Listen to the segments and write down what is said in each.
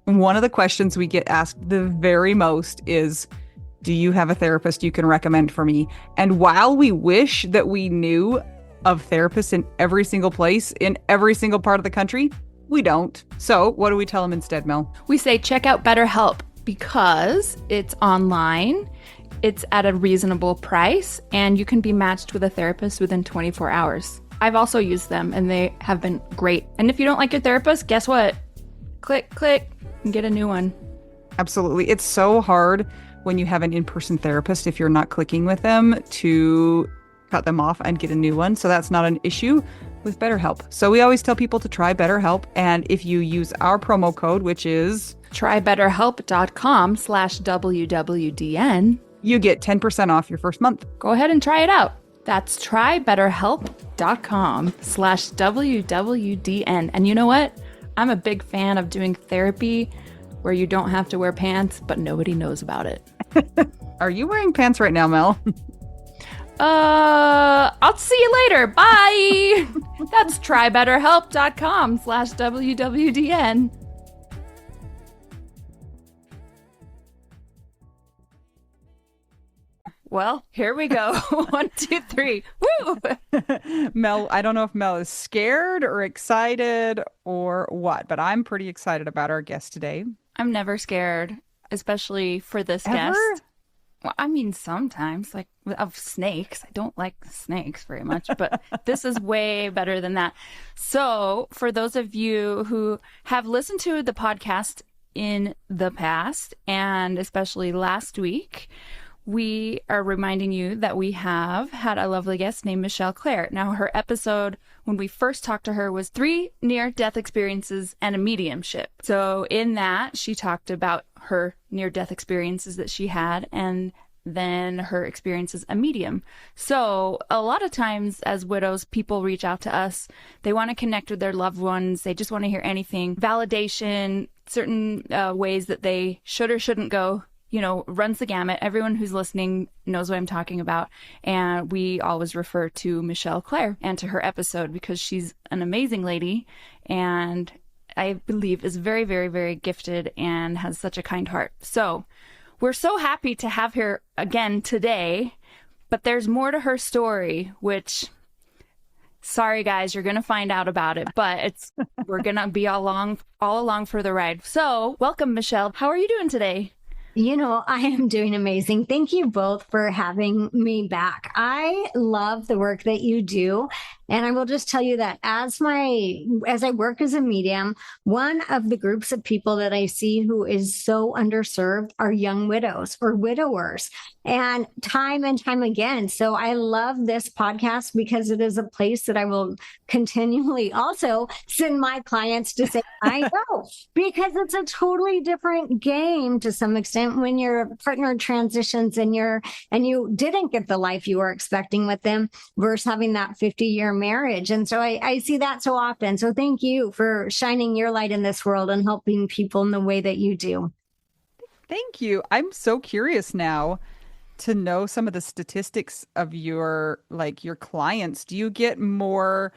One of the questions we get asked the very most is, do you have a therapist you can recommend for me? And while we wish that we knew of therapists in every single place, in every single part of the country, we don't. So what do we tell them instead, Mel? We say check out BetterHelp because it's online, it's at a reasonable price, and you can be matched with a therapist within 24 hours. I've also used them and they have been great. And if you don't like your therapist, guess what? Click, and get a new one. Absolutely. It's so hard when you have an in-person therapist, if you're not clicking with them, to cut them off and get a new one. So that's not an issue with BetterHelp. So we always tell people to try BetterHelp. And if you use our promo code, which is trybetterhelp.com/WWDN, you get 10% off your first month. Go ahead and try it out. That's trybetterhelp.com/WWDN. And you know what? I'm a big fan of doing therapy where you don't have to wear pants, but nobody knows about it. Are you wearing pants right now, Mel? I'll see you later. Bye. That's trybetterhelp.com/WWDN. Well, here we go. 1, 2, 3. Woo! Mel, I don't know if Mel is scared or excited or what, but I'm pretty excited about our guest today. I'm never scared, especially for this Ever? guest. Well, I mean, sometimes, like, of snakes. I don't like snakes very much, but this is way better than that. So, for those of you who have listened to the podcast in the past, and especially last week, we are reminding you that we have had a lovely guest named Michelle Clare. Now, her episode, when we first talked to her, was 3 near-death experiences and a mediumship. So in that, she talked about her near-death experiences that she had and then her experience as a medium. So a lot of times as widows, people reach out to us. They want to connect with their loved ones. They just want to hear anything. Validation, certain ways that they should or shouldn't go, you know, runs the gamut. Everyone who's listening knows what I'm talking about. And we always refer to Michelle Clare and to her episode because she's an amazing lady and I believe is very, very, very gifted and has such a kind heart. So we're so happy to have her again today, but there's more to her story, which, sorry guys, you're going to find out about it, but we're going to be all along for the ride. So welcome, Michelle. How are you doing today? You know, I am doing amazing. Thank you both for having me back. I love the work that you do. And I will just tell you that as I work as a medium, one of the groups of people that I see who is so underserved are young widows or widowers, and time again. So I love this podcast because it is a place that I will continually also send my clients to say, I know, because it's a totally different game to some extent when your partner transitions and you didn't get the life you were expecting with them versus having that 50-year marriage. And so I see that so often. So thank you for shining your light in this world and helping people in the way that you do. Thank you. I'm so curious now to know some of the statistics of your clients. Do you get more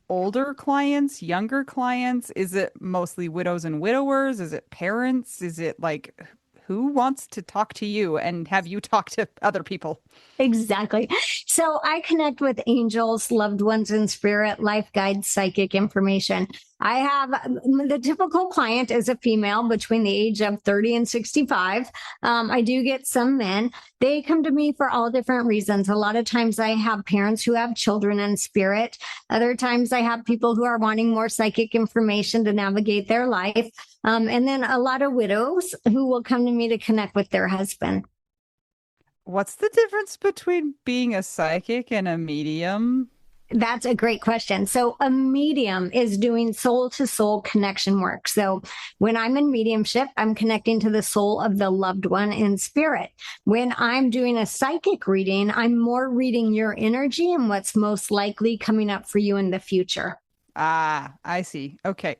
older clients, younger clients? Is it mostly widows and widowers? Is it parents? Is it like, who wants to talk to you and have you talk to other people? Exactly. So I connect with angels, loved ones in spirit, life guides, psychic information. I have the typical client is a female between the age of 30 and 65. I do get some men. They come to me for all different reasons. A lot of times I have parents who have children in spirit. Other times I have people who are wanting more psychic information to navigate their life. And then a lot of widows who will come to me to connect with their husband. What's the difference between being a psychic and a medium? That's a great question. So a medium is doing soul to soul connection work. So when I'm in mediumship, I'm connecting to the soul of the loved one in spirit. When I'm doing a psychic reading, I'm more reading your energy and what's most likely coming up for you in the future. Ah, I see. Okay.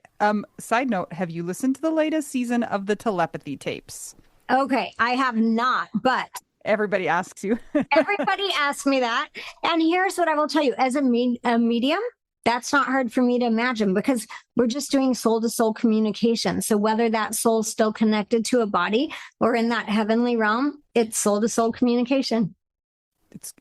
Side note, have you listened to the latest season of the telepathy tapes? Okay, I have not, but everybody asks you. Everybody asks me that. And here's what I will tell you. As a medium, that's not hard for me to imagine because we're just doing soul to soul communication. So whether that soul's still connected to a body or in that heavenly realm, it's soul to soul communication.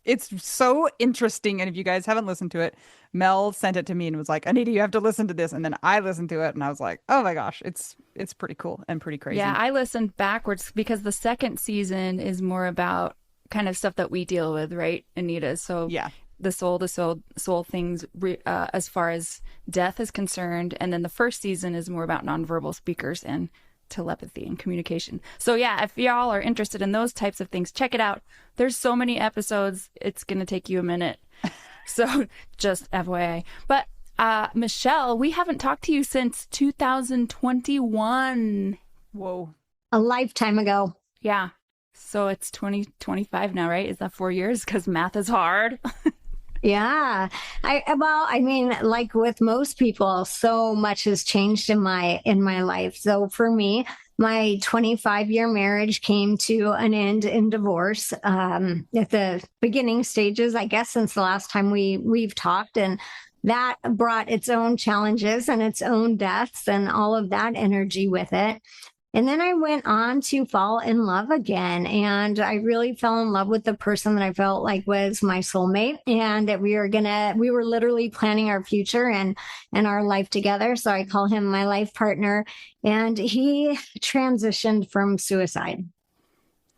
It's so interesting. And if you guys haven't listened to it, Mel sent it to me and was like, Anita, you have to listen to this. And then I listened to it and I was like, oh my gosh, it's pretty cool and pretty Yeah, crazy. I listened backwards because the second season is more about kind of stuff that we deal with, right, Anita? So Yeah. the soul to soul things as far as death is concerned, and then the first season is more about nonverbal speakers and telepathy and communication. So yeah, if y'all are interested in those types of things, check it out. There's so many episodes, it's gonna take you a minute. So just FYI. But Michelle, we haven't talked to you since 2021. Whoa. A lifetime ago. Yeah. So it's 2025 now, right? Is that 4 years? Because math is hard. Yeah. I mean, like with most people, so much has changed in my life. So for me, my 25-year marriage came to an end in divorce at the beginning stages, I guess, since the last time we've talked. And that brought its own challenges and its own deaths and all of that energy with it. And then I went on to fall in love again. And I really fell in love with the person that I felt like was my soulmate and that we were literally planning our future and our life together. So I call him my life partner. And he transitioned from suicide.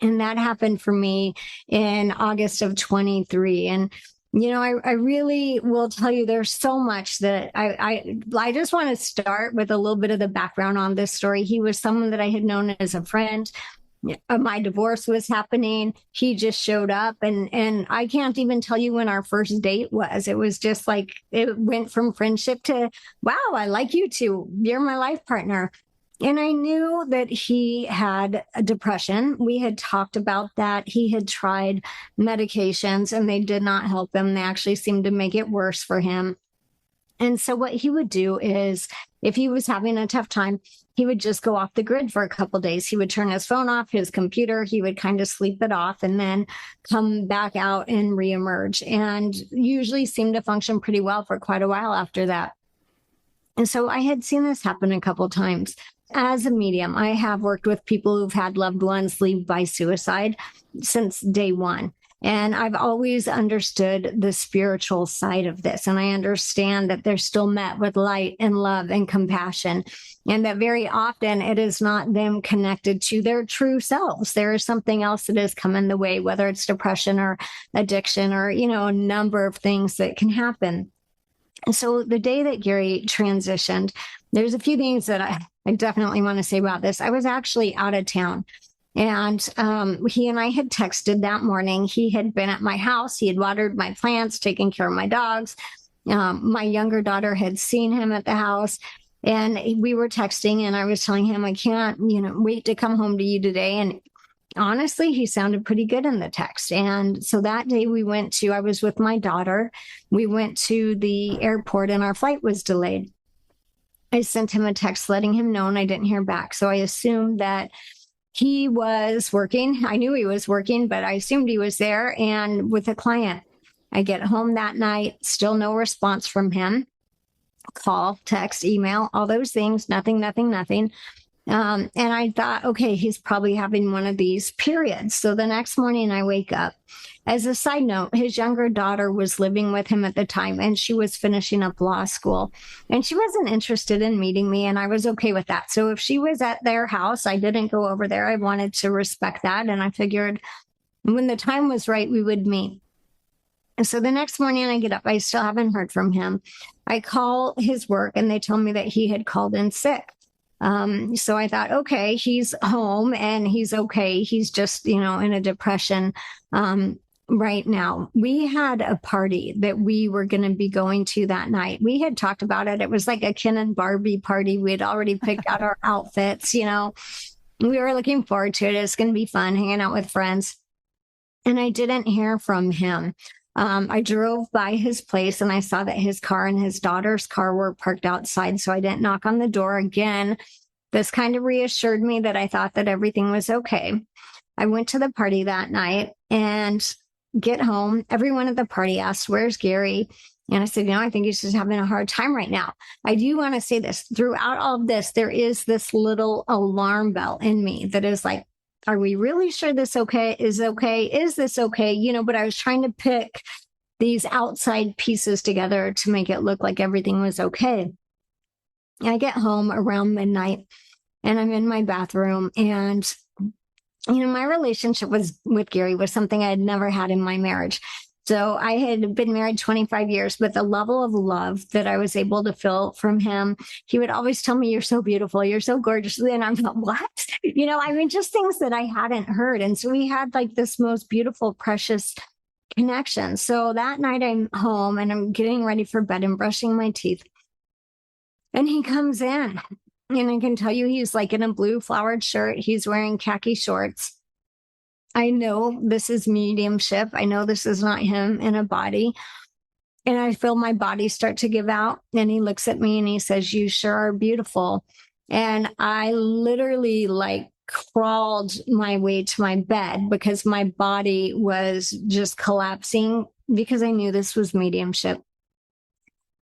And that happened for me in August of 23. And I really will tell you there's so much that I just want to start with a little bit of the background on this story. He was someone that I had known as a friend. My divorce was happening. He just showed up and I can't even tell you when our first date was. It was just like it went from friendship to, wow, I like you too. You're my life partner. And I knew that he had a depression. We had talked about that. He had tried medications and they did not help him. They actually seemed to make it worse for him. And so what he would do is if he was having a tough time, he would just go off the grid for a couple of days. He would turn his phone off, his computer, he would kind of sleep it off and then come back out and reemerge and usually seemed to function pretty well for quite a while after that. And so I had seen this happen a couple of times. As a medium, I have worked with people who've had loved ones leave by suicide since day one. And I've always understood the spiritual side of this. And I understand that they're still met with light and love and compassion. And that very often it is not them connected to their true selves. There is something else that has come in the way, whether it's depression or addiction or, a number of things that can happen. And so the day that Gary transitioned, there's a few things that I definitely want to say about this. I was actually out of town and he and I had texted that morning. He had been at my house. He had watered my plants, taken care of my dogs. My younger daughter had seen him at the house and we were texting and I was telling him, I can't, wait to come home to you today. And honestly, he sounded pretty good in the text. And so that day I was with my daughter. We went to the airport and our flight was delayed. I sent him a text letting him know and I didn't hear back. So I assumed that he was working. I knew he was working, but I assumed he was there and with a client. I get home that night, still no response from him. Call, text, email, all those things, nothing. And I thought, okay, he's probably having one of these periods. So the next morning I wake up. As a side note, his younger daughter was living with him at the time and she was finishing up law school and she wasn't interested in meeting me and I was okay with that. So if she was at their house, I didn't go over there. I wanted to respect that. And I figured when the time was right, we would meet. And so the next morning I get up, I still haven't heard from him. I call his work and they tell me that he had called in sick. So I thought, okay, he's home and he's okay. He's just, in a depression. Right now, we had a party that we were going to be going to that night. We had talked about it. It was like a Ken and Barbie party. We had already picked out our outfits, we were looking forward to it. It's going to be fun hanging out with friends. And I didn't hear from him. I drove by his place and I saw that his car and his daughter's car were parked outside. So I didn't knock on the door again. This kind of reassured me that I thought that everything was okay. I went to the party that night and get home. Everyone at the party asked, where's Gary? And I said, I think he's just having a hard time right now. I do want to say this. Throughout all of this, there is this little alarm bell in me that is like, are we really sure this okay? Is okay? Is this okay? But I was trying to pick these outside pieces together to make it look like everything was okay. I get home around midnight and I'm in my bathroom, and my relationship with Gary was something I had never had in my marriage. So I had been married 25 years, but the level of love that I was able to feel from him, he would always tell me, you're so beautiful, you're so gorgeous. And I'm like, what? Just things that I hadn't heard. And so we had like this most beautiful, precious connection. So that night I'm home and I'm getting ready for bed and brushing my teeth. And he comes in, and I can tell you he's like in a blue flowered shirt. He's wearing khaki shorts. I know this is mediumship. I know this is not him in a body. And I feel my body start to give out. And he looks at me and he says, you sure are beautiful. And I literally like crawled my way to my bed because my body was just collapsing because I knew this was mediumship.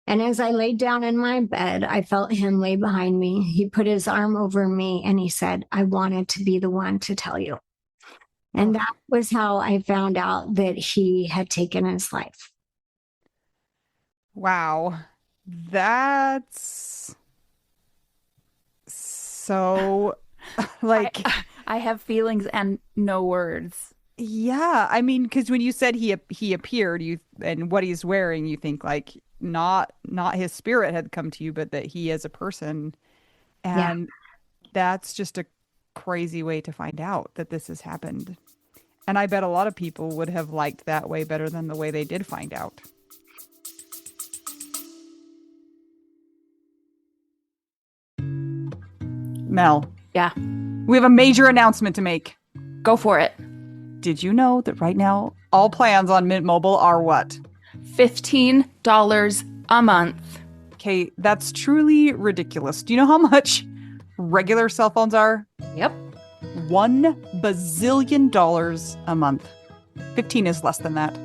And as I laid down in my bed, I felt him lay behind me. He put his arm over me and he said, I wanted to be the one to tell you. And that was how I found out that he had taken his life. Wow. That's so like I have feelings and no words. yeah, I mean, because when you said he appeared, and what he's wearing, you think like not his spirit had come to you, but that he as a person. Yeah. And that's just a crazy way to find out that this has happened. And I bet a lot of people would have liked that way better than the way they did find out. Mel, Yeah, we have a major announcement to make. go for it. Did you know that right now all plans on Mint Mobile are what? $15 a month. Okay, that's truly ridiculous. Do you know how much regular cell phones are? Yep. $1 bazillion a month. 15 is less than that.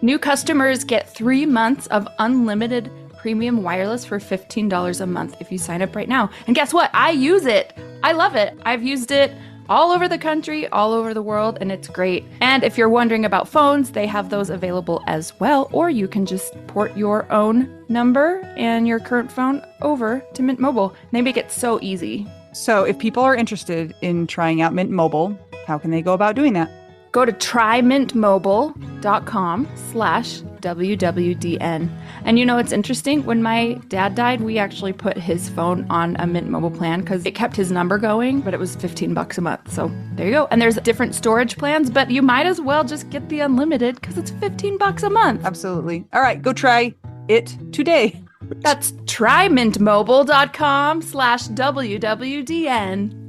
New customers get 3 months of unlimited premium wireless for $15 a month if you sign up right now. And guess what? I use it. I love it. I've used it all over the country, all over the world, and it's great. And if you're wondering about phones, they have those available as well, or you can just port your own number and your current phone over to Mint Mobile. They make it so easy. So if people are interested in trying out Mint Mobile, how can they go about doing that? Go to trymintmobile.com/WWDN. And it's interesting. When my dad died, we actually put his phone on a Mint Mobile plan because it kept his number going, but it was $15 a month. So there you go. And there's different storage plans, but you might as well just get the unlimited because it's $15 a month. Absolutely. All right, go try it today. That's trymintmobile.com/WWDN.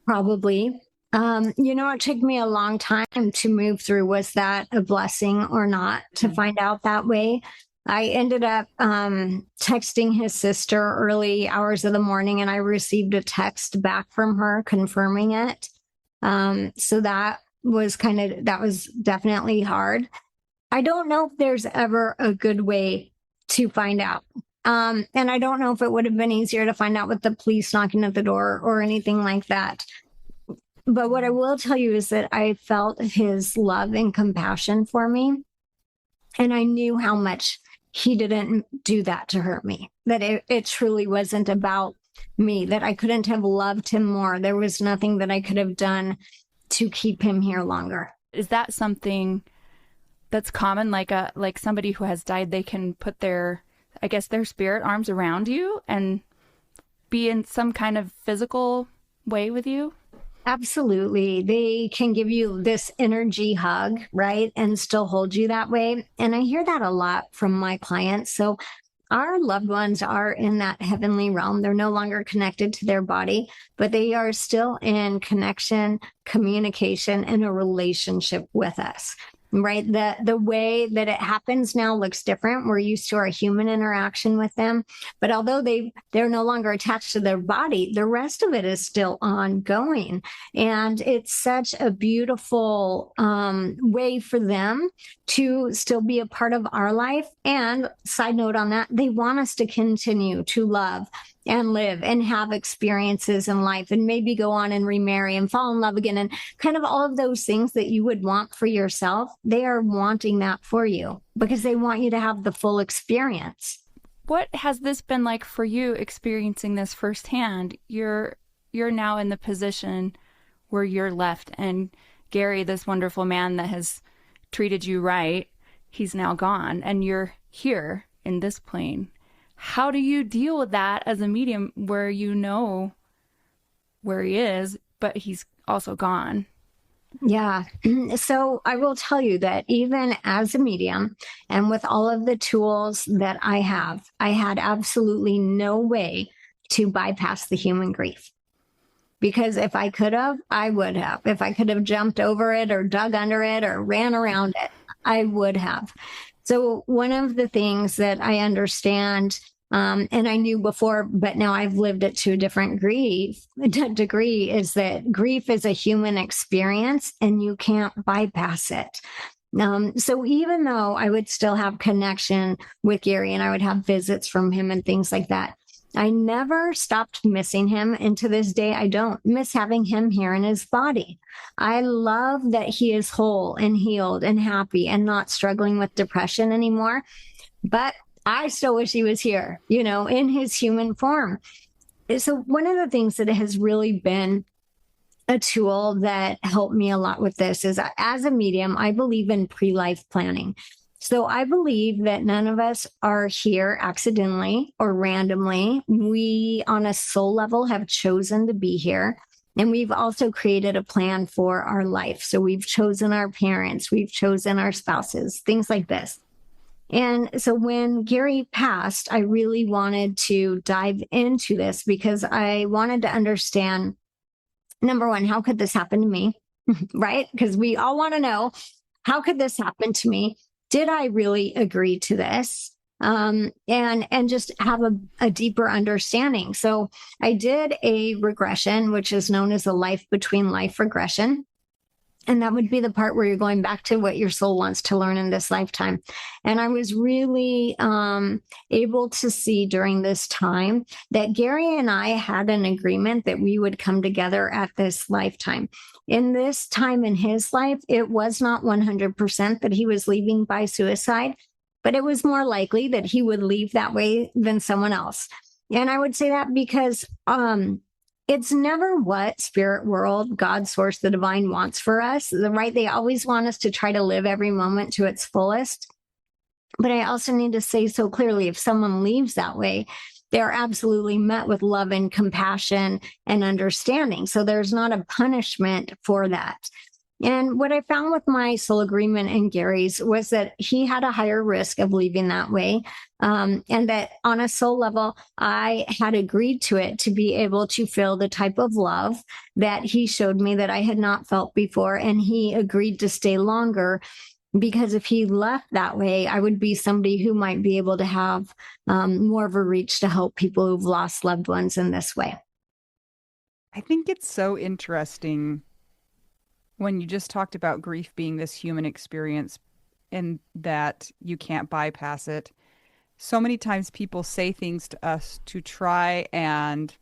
Probably. It took me a long time to move through. Was that a blessing or not to find out that way? I ended up texting his sister early hours of the morning, and I received a text back from her confirming it. So that was definitely hard. I don't know if there's ever a good way to find out. And I don't know if it would have been easier to find out with the police knocking at the door or anything like that. But what I will tell you is that I felt his love and compassion for me. And I knew how much he didn't do that to hurt me, that it truly wasn't about me, that I couldn't have loved him more. There was nothing that I could have done to keep him here longer. Is that something that's common? Like somebody who has died, they can put their spirit arms around you and be in some kind of physical way with you? Absolutely. They can give you this energy hug, right? And still hold you that way. And I hear that a lot from my clients. So our loved ones are in that heavenly realm. They're no longer connected to their body, but they are still in connection, communication, and a relationship with us. right? The way that it happens now looks different. We're used to our human interaction with them, but although they're no longer attached to their body, the rest of it is still ongoing. And it's such a beautiful way for them to still be a part of our life. And side note on that, they want us to continue to love and live and have experiences in life and maybe go on and remarry and fall in love again and kind of all of those things that you would want for yourself. They are wanting that for you because they want you to have the full experience. What has this been like for you experiencing this firsthand? You're now in the position where you're left, and Gary, this wonderful man that has treated you right, he's now gone, and you're here in this plane. How do you deal with that as a medium where you know where he is, but he's also gone? Yeah. So I will tell you that even as a medium and with all of the tools that I have, I had absolutely no way to bypass the human grief. Because if I could have, I would have. If I could have jumped over it or dug under it or ran around it, I would have. So one of the things that I understand, and I knew before, but now I've lived it to a different degree, is that grief is a human experience and you can't bypass it. So even though I would still have connection with Gary and I would have visits from him and things like that, I never stopped missing him. And to this day, I don't miss having him here in his body. I love that he is whole and healed and happy and not struggling with depression anymore. But I still wish he was here, in his human form. So one of the things that has really been a tool that helped me a lot with this is, as a medium, I believe in pre-life planning. So I believe that none of us are here accidentally or randomly. We, on a soul level, have chosen to be here. And we've also created a plan for our life. So we've chosen our parents, we've chosen our spouses, things like this. And so when Gary passed, I really wanted to dive into this because I wanted to understand, number one, how could this happen to me? Right? Because we all want to know, how could this happen to me? Did I really agree to this? And just have a deeper understanding. So I did a regression, which is known as a life between life regression. And that would be the part where you're going back to what your soul wants to learn in this lifetime. And I was really able to see during this time that Gary and I had an agreement that we would come together at this lifetime. In this time in his life, it was not 100% that he was leaving by suicide, but it was more likely that he would leave that way than someone else. And I would say that because it's never what spirit world, God, source, the divine wants for us, right? They always want us to try to live every moment to its fullest. But I also need to say so clearly, if someone leaves that way, they're absolutely met with love and compassion and understanding. So there's not a punishment for that. And what I found with my soul agreement and Gary's was that he had a higher risk of leaving that way. And that on a soul level, I had agreed to it to be able to feel the type of love that he showed me that I had not felt before. And he agreed to stay longer because if he left that way, I would be somebody who might be able to have more of a reach to help people who've lost loved ones in this way. I think it's so interesting when you just talked about grief being this human experience and that you can't bypass it. So many times people say things to us to try and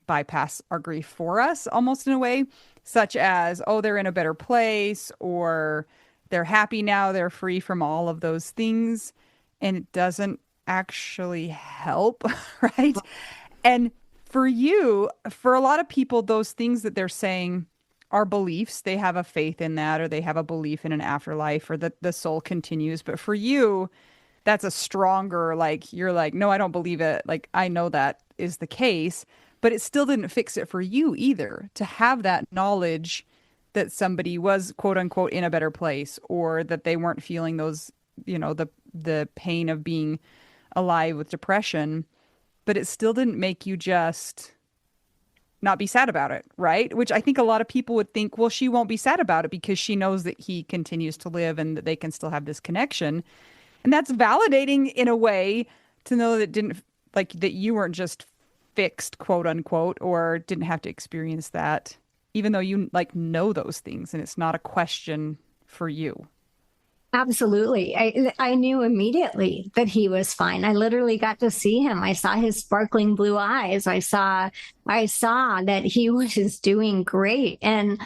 bypass our grief for us, almost in a way, such as, oh, they're in a better place, or they're happy now, they're free from all of those things. And it doesn't actually help, right? And for you, for a lot of people, those things that they're saying are beliefs. They have a faith in that, or they have a belief in an afterlife, or that the soul continues. But for you, that's a stronger, like, you're like, no, I don't believe it. Like, I know that is the case, but it still didn't fix it for you either to have that knowledge that somebody was, quote unquote, in a better place, or that they weren't feeling those, the pain of being alive with depression. But it still didn't make you just not be sad about it, right? Which I think a lot of people would think, well, she won't be sad about it because she knows that he continues to live and that they can still have this connection. And that's validating in a way to know that didn't like that you weren't just fixed, quote unquote, or didn't have to experience that, even though you like know those things and it's not a question for you. Absolutely. I knew immediately that he was fine. I literally got to see him. I saw his sparkling blue eyes. I saw that he was doing great. And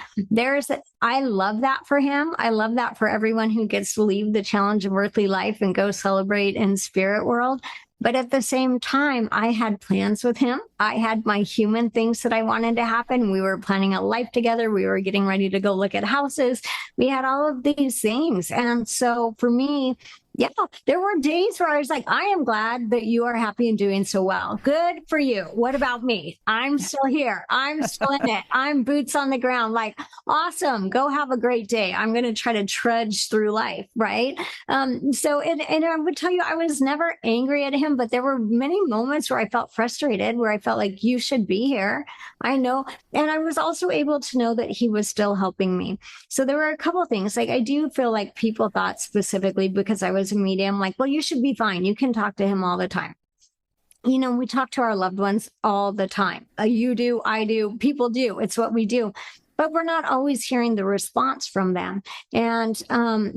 I love that for him. I love that for everyone who gets to leave the challenge of earthly life and go celebrate in spirit world. But at the same time, I had plans with him. I had my human things that I wanted to happen. We were planning a life together. We were getting ready to go look at houses. We had all of these things. And so for me, yeah, there were days where I was like, I am glad that you are happy and doing so well. Good for you. What about me? I'm still here. I'm still in it. I'm boots on the ground. Like, awesome. Go have a great day. I'm going to try to trudge through life. Right. And I would tell you, I was never angry at him, but there were many moments where I felt frustrated, where I felt like you should be here. I know. And I was also able to know that he was still helping me. So there were a couple of things. Like, I do feel like people thought specifically because I was a medium, like, well, you should be fine. You can talk to him all the time. We talk to our loved ones all the time. You do, I do, people do. It's what we do. But we're not always hearing the response from them. And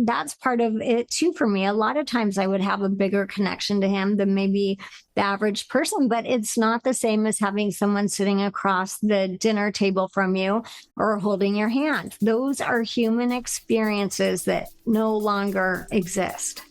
that's part of it too for me. A lot of times I would have a bigger connection to him than maybe the average person, but it's not the same as having someone sitting across the dinner table from you or holding your hand. Those are human experiences that no longer exist.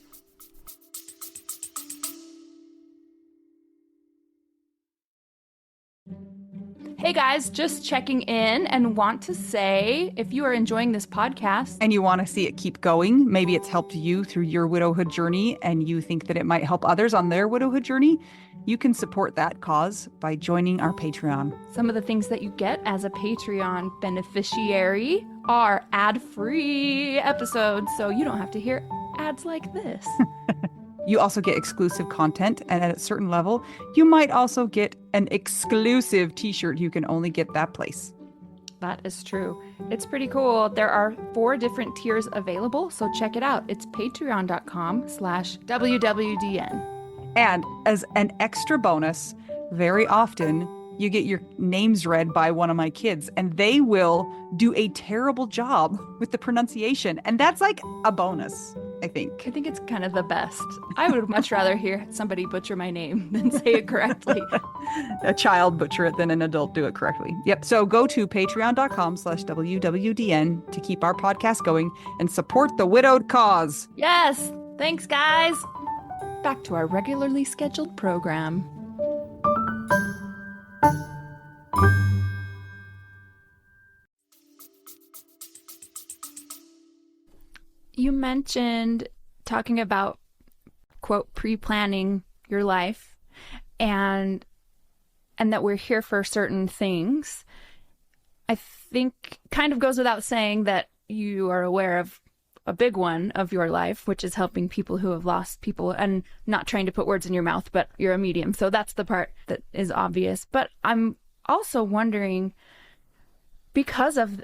Hey guys, just checking in and want to say, if you are enjoying this podcast and you want to see it keep going, maybe it's helped you through your widowhood journey and you think that it might help others on their widowhood journey, you can support that cause by joining our Patreon. Some of the things that you get as a Patreon beneficiary are ad-free episodes, so you don't have to hear ads like this. You also get exclusive content, and at a certain level, you might also get an exclusive t-shirt you can only get that place. That is true. It's pretty cool. There are 4 different tiers available, so check it out. It's patreon.com/WWDN. And as an extra bonus, very often you get your names read by one of my kids, and they will do a terrible job with the pronunciation. And that's like a bonus, I think. I think it's kind of the best. I would much rather hear somebody butcher my name than say it correctly. A child butcher it than an adult do it correctly. Yep. So go to patreon.com/WWDN to keep our podcast going and support the widowed cause. Yes. Thanks, guys. Back to our regularly scheduled program. You mentioned talking about, quote, pre-planning your life and that we're here for certain things. I think kind of goes without saying that you are aware of a big one of your life, which is helping people who have lost people, and not trying to put words in your mouth, but you're a medium. So that's the part that is obvious. But I'm also wondering, because of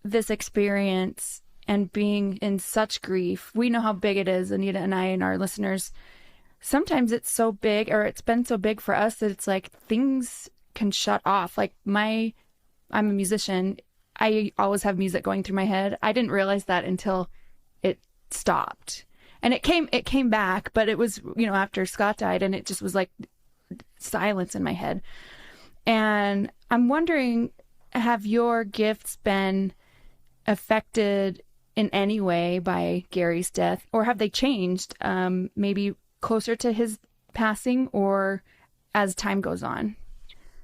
this experience and being in such grief, we know how big it is, Anita and I and our listeners. Sometimes it's so big, or it's been so big for us, that it's like things can shut off. Like I'm a musician. I always have music going through my head. I didn't realize that until it stopped. And it came back, but it was, after Scott died, and it just was like silence in my head. And I'm wondering, have your gifts been affected in any way by Gary's death, or have they changed, maybe closer to his passing or as time goes on?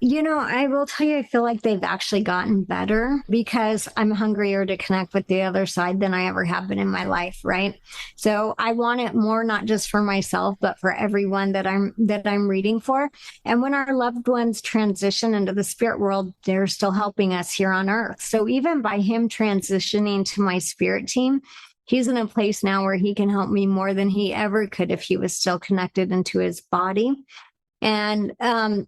I will tell you, I feel like they've actually gotten better because I'm hungrier to connect with the other side than I ever have been in my life, right? So I want it more, not just for myself, but for everyone that I'm reading for. And when our loved ones transition into the spirit world, they're still helping us here on earth. So even by him transitioning to my spirit team, he's in a place now where he can help me more than he ever could if he was still connected into his body. And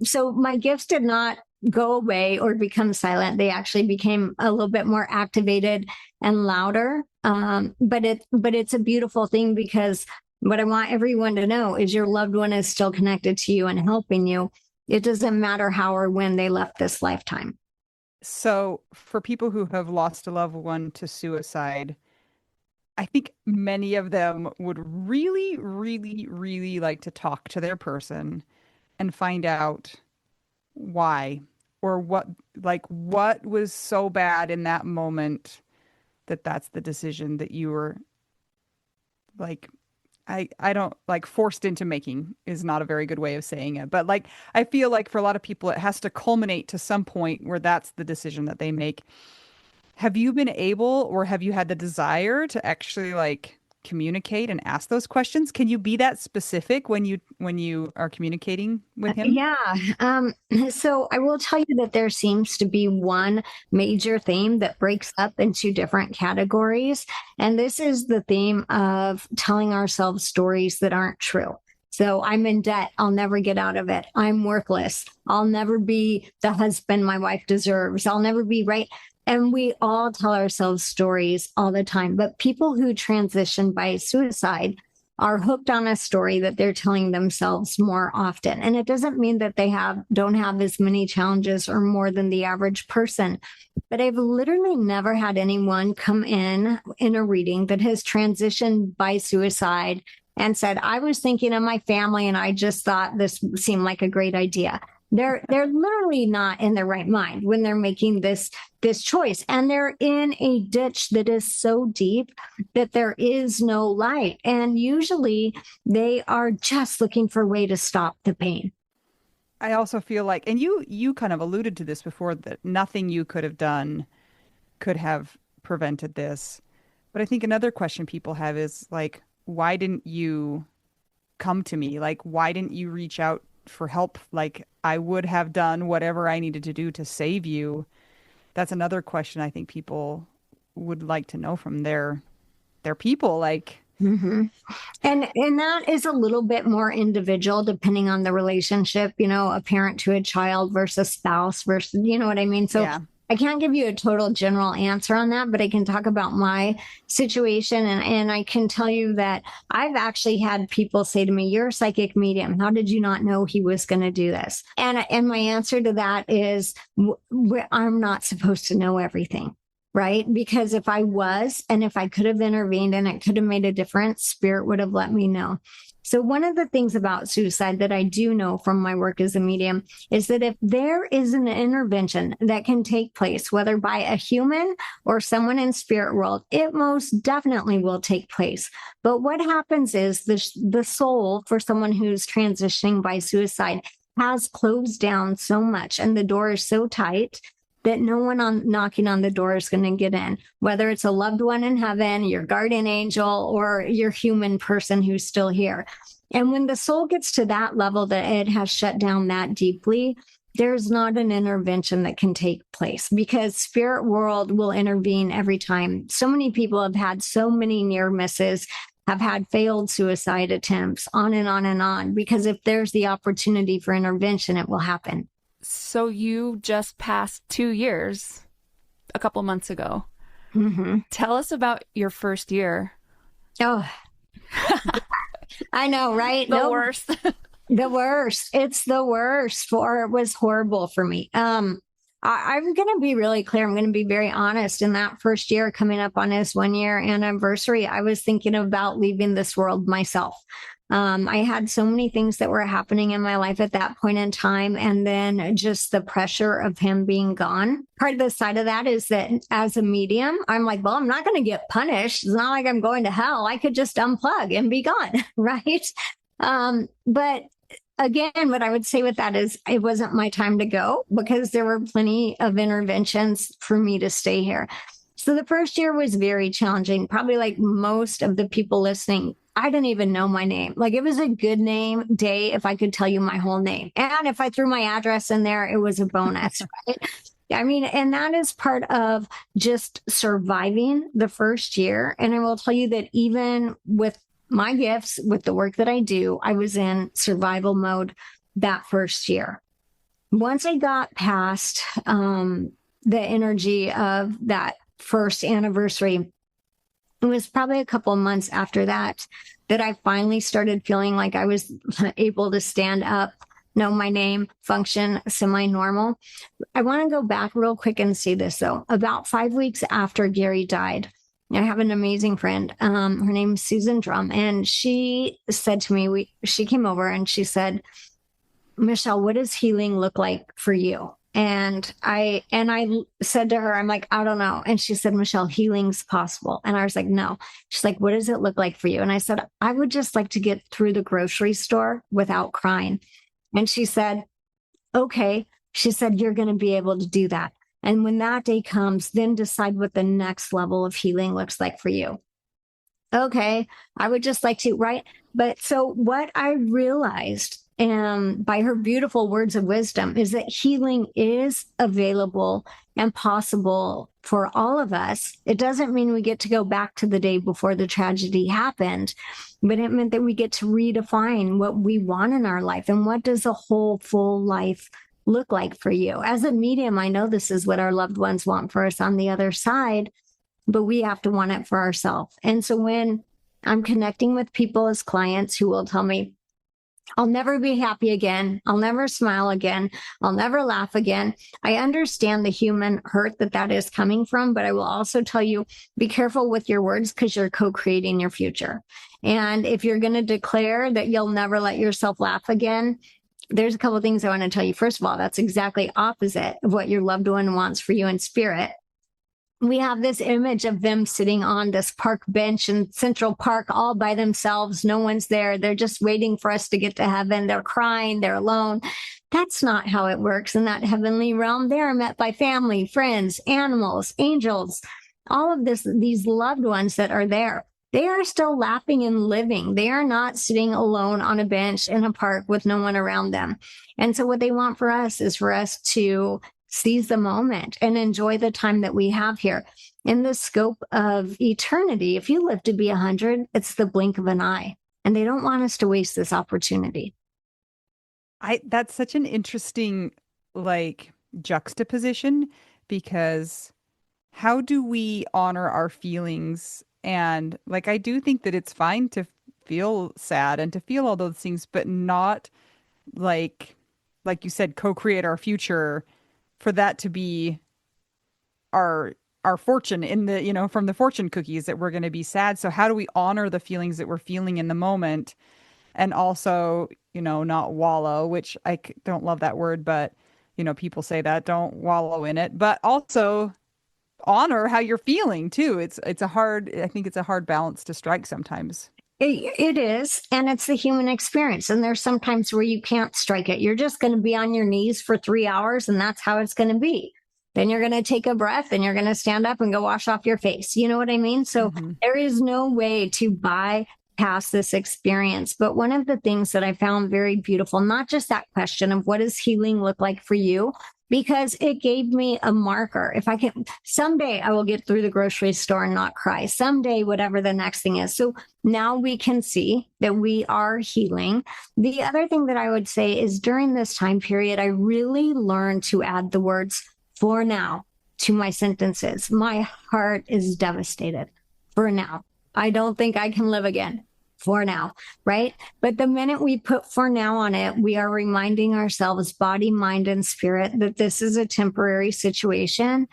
so my gifts did not go away or become silent. They actually became a little bit more activated and louder. But it's a beautiful thing, because what I want everyone to know is your loved one is still connected to you and helping you. It doesn't matter how or when they left this lifetime. So, for people who have lost a loved one to suicide, I think many of them would really, really, really like to talk to their person and find out why or what was so bad in that moment that that's the decision that you were like I don't like forced into making is not a very good way of saying it. But like I feel like for a lot of people it has to culminate to some point where that's the decision that they make. Have you been able or have you had the desire to actually like communicate and ask those questions? Can you be that specific when you are communicating with him? Yeah. So I will tell you that there seems to be one major theme that breaks up into different categories. And this is the theme of telling ourselves stories that aren't true. So I'm in debt. I'll never get out of it. I'm worthless. I'll never be the husband my wife deserves. I'll never be right. And we all tell ourselves stories all the time. But people who transition by suicide are hooked on a story that they're telling themselves more often. And it doesn't mean that they don't have as many challenges or more than the average person. But I've literally never had anyone come in a reading that has transitioned by suicide and said, I was thinking of my family and I just thought this seemed like a great idea. They're literally not in their right mind when they're making this choice, and they're in a ditch that is so deep that there is no light. And usually they are just looking for a way to stop the pain. I also feel like, and you kind of alluded to this before, that nothing you could have done could have prevented this. But I think another question people have is like, why didn't you come to me? Like, why didn't you reach out for help? Like, I would have done whatever I needed to do to save you. That's another question I think people would like to know from their people. Like, Mm-hmm. And that is a little bit more individual depending on the relationship, a parent to a child versus spouse versus, you know what I mean? So yeah. I can't give you a total general answer on that, but I can talk about my situation. And I can tell you that I've actually had people say to me, you're a psychic medium. How did you not know he was going to do this? And my answer to that is I'm not supposed to know everything. Right? Because if I was, and if I could have intervened and it could have made a difference, spirit would have let me know. So one of the things about suicide that I do know from my work as a medium is that if there is an intervention that can take place, whether by a human or someone in spirit world, it most definitely will take place. But what happens is the soul for someone who's transitioning by suicide has closed down so much and the door is so tight that no one knocking on the door is going to get in, whether it's a loved one in heaven, your guardian angel, or your human person who's still here. And when the soul gets to that level that it has shut down that deeply, there's not an intervention that can take place because spirit world will intervene every time. So many people have had so many near misses, have had failed suicide attempts, on and on and on, because if there's the opportunity for intervention, it will happen. So you just passed 2 years a couple months ago. Mm-hmm. Tell us about your first year. Oh, I know, right? The worst. The worst. It's the worst. It was horrible for me. I'm going to be really clear. I'm going to be very honest. In that first year, coming up on his 1-year anniversary, I was thinking about leaving this world myself. I had so many things that were happening in my life at that point in time. And then just the pressure of him being gone. Part of the side of that is that as a medium, I'm like, well, I'm not going to get punished. It's not like I'm going to hell. I could just unplug and be gone. Right. But again, what I would say with that is it wasn't my time to go because there were plenty of interventions for me to stay here. So the first year was very challenging. Probably like most of the people listening, I didn't even know my name. Like it was a good name day if I could tell you my whole name. And if I threw my address in there, it was a bonus, right? I mean, and that is part of just surviving the first year. And I will tell you that even with my gifts, with the work that I do, I was in survival mode that first year. once I got past the energy of that first anniversary, it was probably a couple of months after that that I finally started feeling like I was able to stand up, know my name, function semi-normal. I want to go back real quick and say this, though. About 5 weeks after Gary died, I have an amazing friend. Her name is Susan Drum. And she said to me, she came over and she said, Michelle, what does healing look like for you? And I said to her, I'm like, I don't know. And she said, Michelle, healing's possible. And I was like, no. She's like, what does it look like for you? And I said, I would just like to get through the grocery store without crying. And she said, okay. She said, you're going to be able to do that. And when that day comes, then decide what the next level of healing looks like for you. Okay. I would just like to, right? But so what I realized by her beautiful words of wisdom is that healing is available and possible for all of us. It doesn't mean we get to go back to the day before the tragedy happened, but it meant that we get to redefine what we want in our life and what does a whole full life look like for you. As a medium, I know this is what our loved ones want for us on the other side, but we have to want it for ourselves. And so when I'm connecting with people as clients who will tell me, I'll never be happy again. I'll never smile again. I'll never laugh again. I understand the human hurt that is coming from, but I will also tell you, be careful with your words because you're co-creating your future. And if you're going to declare that you'll never let yourself laugh again, there's a couple of things I want to tell you. First of all, that's exactly opposite of what your loved one wants for you in spirit. We have this image of them sitting on this park bench in Central Park all by themselves. No one's there. They're just waiting for us to get to heaven. They're crying. They're alone. That's not how it works in that heavenly realm. They are met by family, friends, animals, angels, all of these loved ones that are there. They are still laughing and living. They are not sitting alone on a bench in a park with no one around them. And so what they want for us is for us to seize the moment and enjoy the time that we have here. In the scope of eternity, if you live to be 100, it's the blink of an eye. And they don't want us to waste this opportunity. That's such an interesting juxtaposition, because how do we honor our feelings? And I do think that it's fine to feel sad and to feel all those things, but not like you said, co-create our future, for that to be our fortune in the, from the fortune cookies, that we're going to be sad. So how do we honor the feelings that we're feeling in the moment, and also, not wallow, which don't love that word, but people say that, don't wallow in it, but also honor how you're feeling too. I think it's a hard balance to strike sometimes. It is, and it's the human experience. And there's sometimes where you can't strike it. You're just going to be on your knees for 3 hours, and that's how it's going to be. Then you're going to take a breath and you're going to stand up and go wash off your face. You know what I mean? So there is no way to bypass this experience. But one of the things that I found very beautiful, not just that question of what does healing look like for you, because it gave me a marker. If I can, someday I will get through the grocery store and not cry. Someday, whatever the next thing is. So now we can see that we are healing. The other thing that I would say is during this time period, I really learned to add the words "for now" to my sentences. My heart is devastated. For now. I don't think I can live again. For now, right? But the minute we put "for now" on it, we are reminding ourselves, body, mind, and spirit, that this is a temporary situation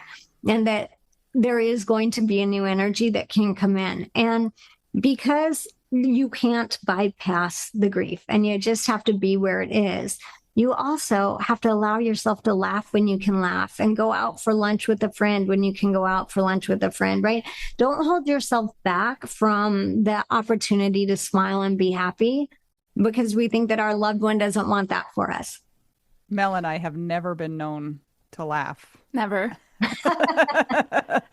and that there is going to be a new energy that can come in. And because you can't bypass the grief and you just have to be where it is, you also have to allow yourself to laugh when you can laugh, and go out for lunch with a friend when you can go out for lunch with a friend, right? Don't hold yourself back from the opportunity to smile and be happy, because we think that our loved one doesn't want that for us. Mel and I have never been known to laugh. Never.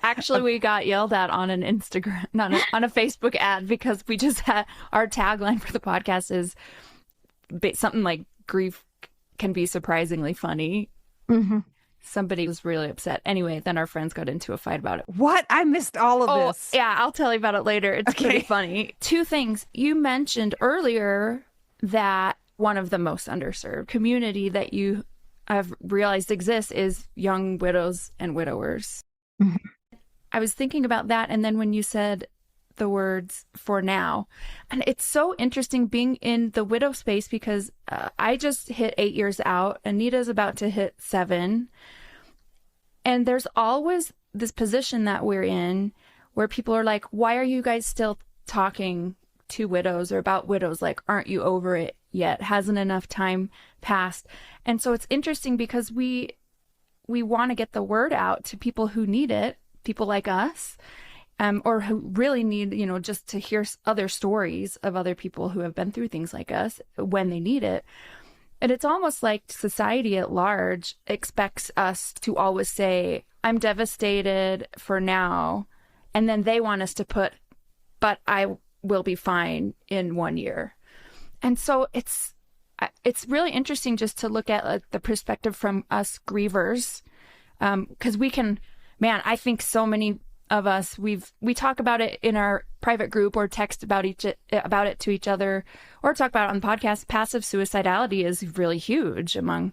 Actually, we got yelled at on an Instagram, on a Facebook ad, because we just had, our tagline for the podcast is something like grief can be surprisingly funny. Somebody was really upset. Anyway, then our friends got into a fight about it. What? I missed all of this. Yeah, I'll tell you about it later. It's pretty funny. Two things. You mentioned earlier that one of the most underserved community that you I've realized exists is young widows and widowers. Mhm. I was thinking about that. And then when you said the words for now, and it's so interesting being in the widow space because I just hit 8 years out. Anita's about to hit 7. And there's always this position that we're in where people are like, why are you guys still talking to widows or about widows? Like, aren't you over it yet? Hasn't enough time passed? And so it's interesting because we want to get the word out to people who need it, people like us, or who really need, just to hear other stories of other people who have been through things like us when they need it. And it's almost like society at large expects us to always say, I'm devastated for now. And then they want us to put, but I will be fine in 1 year. And so it's really interesting just to look at the perspective from us grievers. Because we can, man, I think so many of us, we talk about it in our private group or text about it to each other or talk about it on the podcast. Passive suicidality is really huge among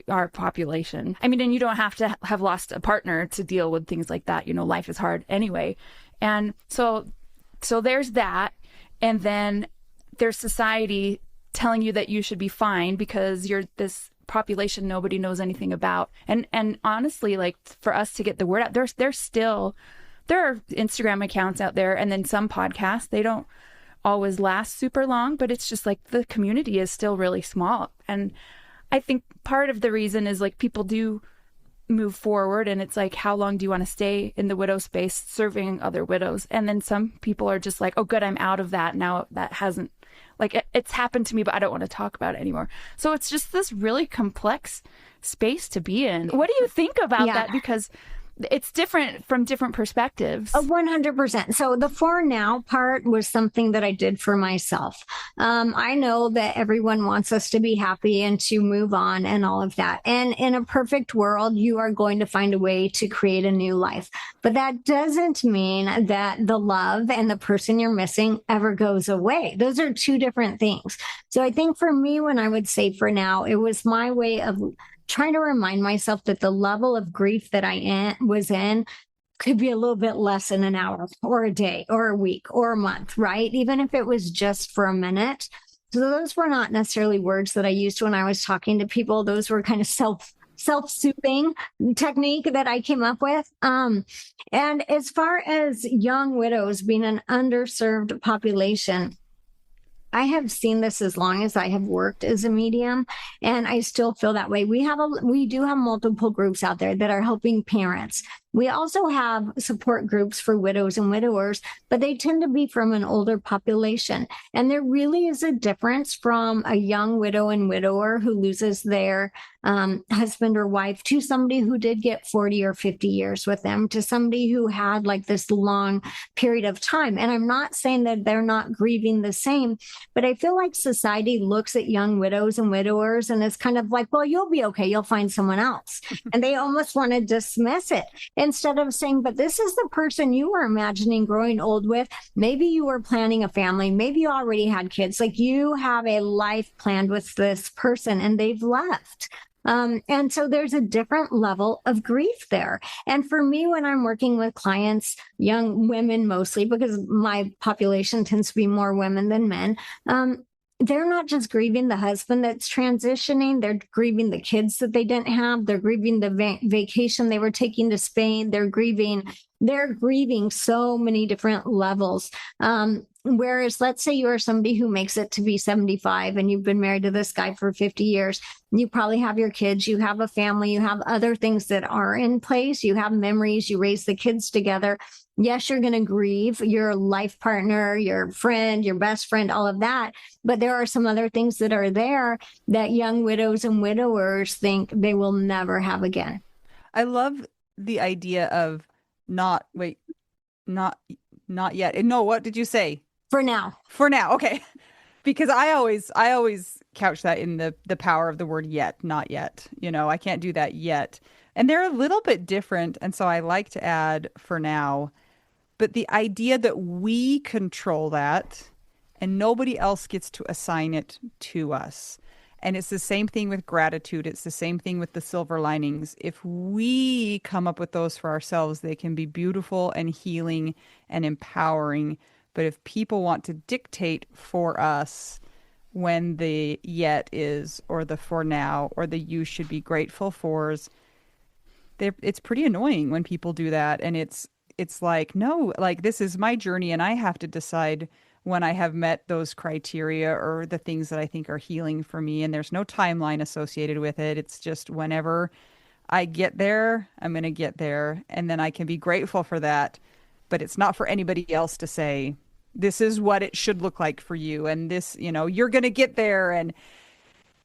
our population. I mean, and you don't have to have lost a partner to deal with things like that. Life is hard anyway. And so there's that. And then there's society telling you that you should be fine because you're this population nobody knows anything about. And honestly, like for us to get the word out, there are Instagram accounts out there and then some podcasts, they don't always last super long, but it's just like the community is still really small. And I think part of the reason is like people do move forward and it's like, how long do you want to stay in the widow space serving other widows? And then some people are just like, oh good, I'm out of that now. That hasn't, like it's happened to me, but I don't want to talk about it anymore. So it's just this really complex space to be in. What do you think about that? Because it's different from different perspectives. 100%. So the for now part was something that I did for myself. I know that everyone wants us to be happy and to move on and all of that. And in a perfect world, you are going to find a way to create a new life. But that doesn't mean that the love and the person you're missing ever goes away. Those are two different things. So I think for me, when I would say for now, it was my way of trying to remind myself that the level of grief that I was in could be a little bit less in an hour or a day or a week or a month, right? Even if it was just for a minute. So those were not necessarily words that I used when I was talking to people. Those were kind of self-soothing technique that I came up with. And as far as young widows being an underserved population, I have seen this as long as I have worked as a medium, and I still feel that way. We do have multiple groups out there that are helping parents. We also have support groups for widows and widowers, but they tend to be from an older population. And there really is a difference from a young widow and widower who loses their husband or wife to somebody who did get 40 or 50 years with them, to somebody who had like this long period of time. And I'm not saying that they're not grieving the same, but I feel like society looks at young widows and widowers and it's kind of like, well, you'll be okay. You'll find someone else. And they almost want to dismiss it, instead of saying, but this is the person you were imagining growing old with. Maybe you were planning a family. Maybe you already had kids. Like you have a life planned with this person and they've left. And so there's a different level of grief there. And for me, when I'm working with clients, young women mostly, because my population tends to be more women than men, they're not just grieving the husband that's transitioning. They're grieving the kids that they didn't have. They're grieving the vacation they were taking to Spain. They're grieving so many different levels. Whereas let's say you are somebody who makes it to be 75 and you've been married to this guy for 50 years. You probably have your kids, you have a family, you have other things that are in place. You have memories, you raise the kids together. Yes, you're going to grieve your life partner, your friend, your best friend, all of that. But there are some other things that are there that young widows and widowers think they will never have again. I love the idea of not yet. No, what did you say? For now. For now. Okay. Because I always couch that in the power of the word yet, not yet. I can't do that yet. And they're a little bit different. And so I like to add for now. But the idea that we control that and nobody else gets to assign it to us. And it's the same thing with gratitude. It's the same thing with the silver linings. If we come up with those for ourselves, they can be beautiful and healing and empowering. But if people want to dictate for us when the yet is, or the for now, or the you should be grateful fors, it's pretty annoying when people do that. And it's like, no, like this is my journey and I have to decide when I have met those criteria or the things that I think are healing for me. And there's no timeline associated with it. It's just whenever I get there, I'm going to get there. And then I can be grateful for that. But it's not for anybody else to say, this is what it should look like for you. And this, you're going to get there. And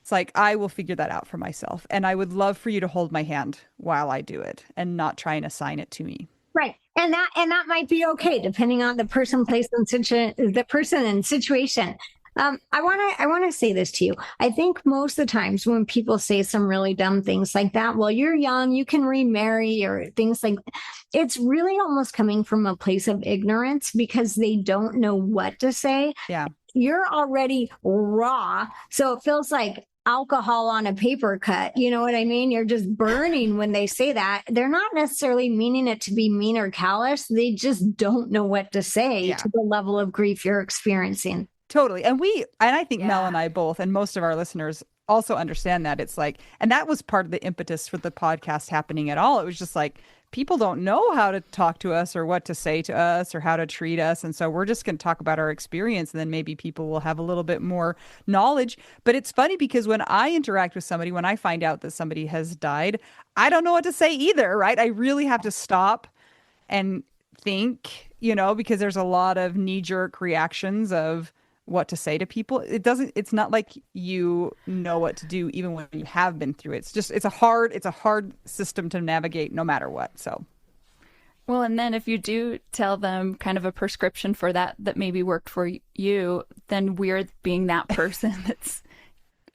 it's like, I will figure that out for myself. And I would love for you to hold my hand while I do it and not try and assign it to me. Right. And that might be okay, depending on the person, place, and the person and situation. I want to say this to you. I think most of the times when people say some really dumb things like that, well, you're young, you can remarry, or things like, it's really almost coming from a place of ignorance because they don't know what to say. Yeah. You're already raw. So it feels like alcohol on a paper cut. You know what I mean? You're just burning when they say that. They're not necessarily meaning it to be mean or callous. They just don't know what to say to the level of grief you're experiencing. Totally. And I think Mel and I both, and most of our listeners also understand that. It's like, and that was part of the impetus for the podcast happening at all. It was just like, people don't know how to talk to us or what to say to us or how to treat us. And so we're just going to talk about our experience, and then maybe people will have a little bit more knowledge. But it's funny because when I interact with somebody, when I find out that somebody has died, I don't know what to say either, right? I really have to stop and think, because there's a lot of knee-jerk reactions of what to say to people. It's not like you know what to do even when you have been through it. It's a hard system to navigate no matter what. So, well, and then if you do tell them kind of a prescription for that maybe worked for you, then we're being that person that's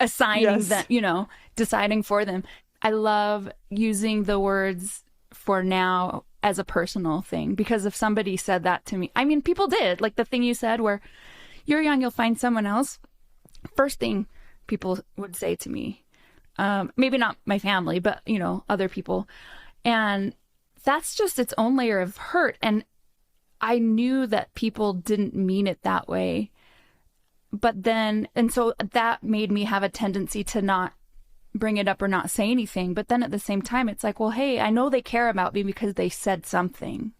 assigning that, deciding for them. I love using the words for now as a personal thing, because if somebody said that to me, I mean, people did, like the thing you said where you're young, you'll find someone else. First thing people would say to me, maybe not my family, but, other people. And that's just its own layer of hurt. And I knew that people didn't mean it that way. But then, and so that made me have a tendency to not bring it up or not say anything. But then at the same time, it's like, well, hey, I know they care about me because they said something.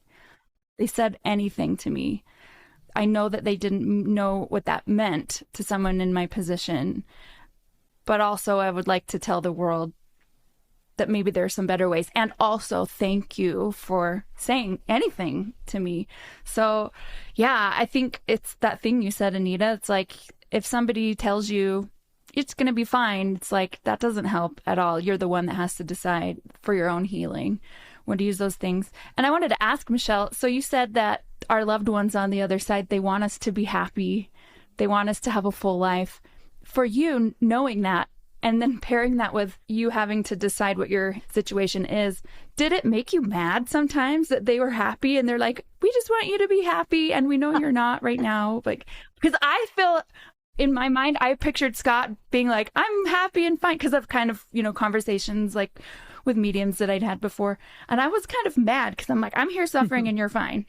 They said anything to me. I know that they didn't know what that meant to someone in my position, but also I would like to tell the world that maybe there are some better ways. And also thank you for saying anything to me. So yeah, I think it's that thing you said, Anita. It's like, if somebody tells you it's going to be fine, it's like, that doesn't help at all. You're the one that has to decide for your own healing when to use those things. And I wanted to ask Michelle, so you said that our loved ones on the other side, they want us to be happy. They want us to have a full life. For you, knowing that, and then pairing that with you having to decide what your situation is, did it make you mad sometimes that they were happy and they're like, we just want you to be happy and we know you're not right now? Like, because I feel in my mind, I pictured Scott being like, I'm happy and fine, because of kind of, conversations like with mediums that I'd had before. And I was kind of mad because I'm like, I'm here suffering and you're fine.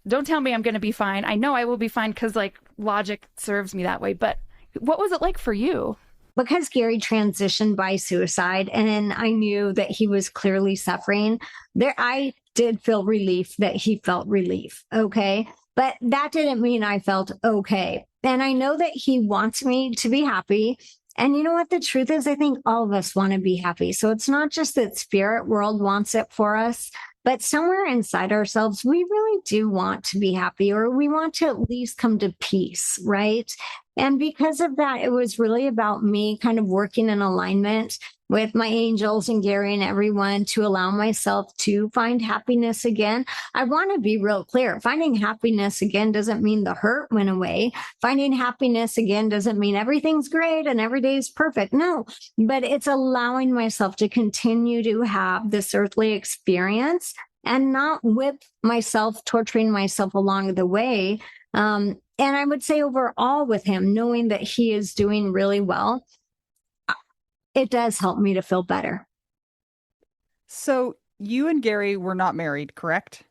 Don't tell me I'm going to be fine. I know I will be fine because like logic serves me that way. But what was it like for you? Because Gary transitioned by suicide and I knew that he was clearly suffering, I did feel relief that he felt relief. Okay. But that didn't mean I felt okay. And I know that he wants me to be happy. And you know what the truth is? I think all of us want to be happy. So it's not just that spirit world wants it for us, but somewhere inside ourselves, we really do want to be happy, or we want to at least come to peace, right? And because of that, it was really about me kind of working in alignment with my angels and Gary and everyone to allow myself to find happiness again. I want to be real clear. Finding happiness again doesn't mean the hurt went away. Finding happiness again doesn't mean everything's great and every day is perfect. No, but it's allowing myself to continue to have this earthly experience and not whip myself, torturing myself along the way. And I would say overall with him, knowing that he is doing really well, it does help me to feel better. So you and Gary were not married, correct?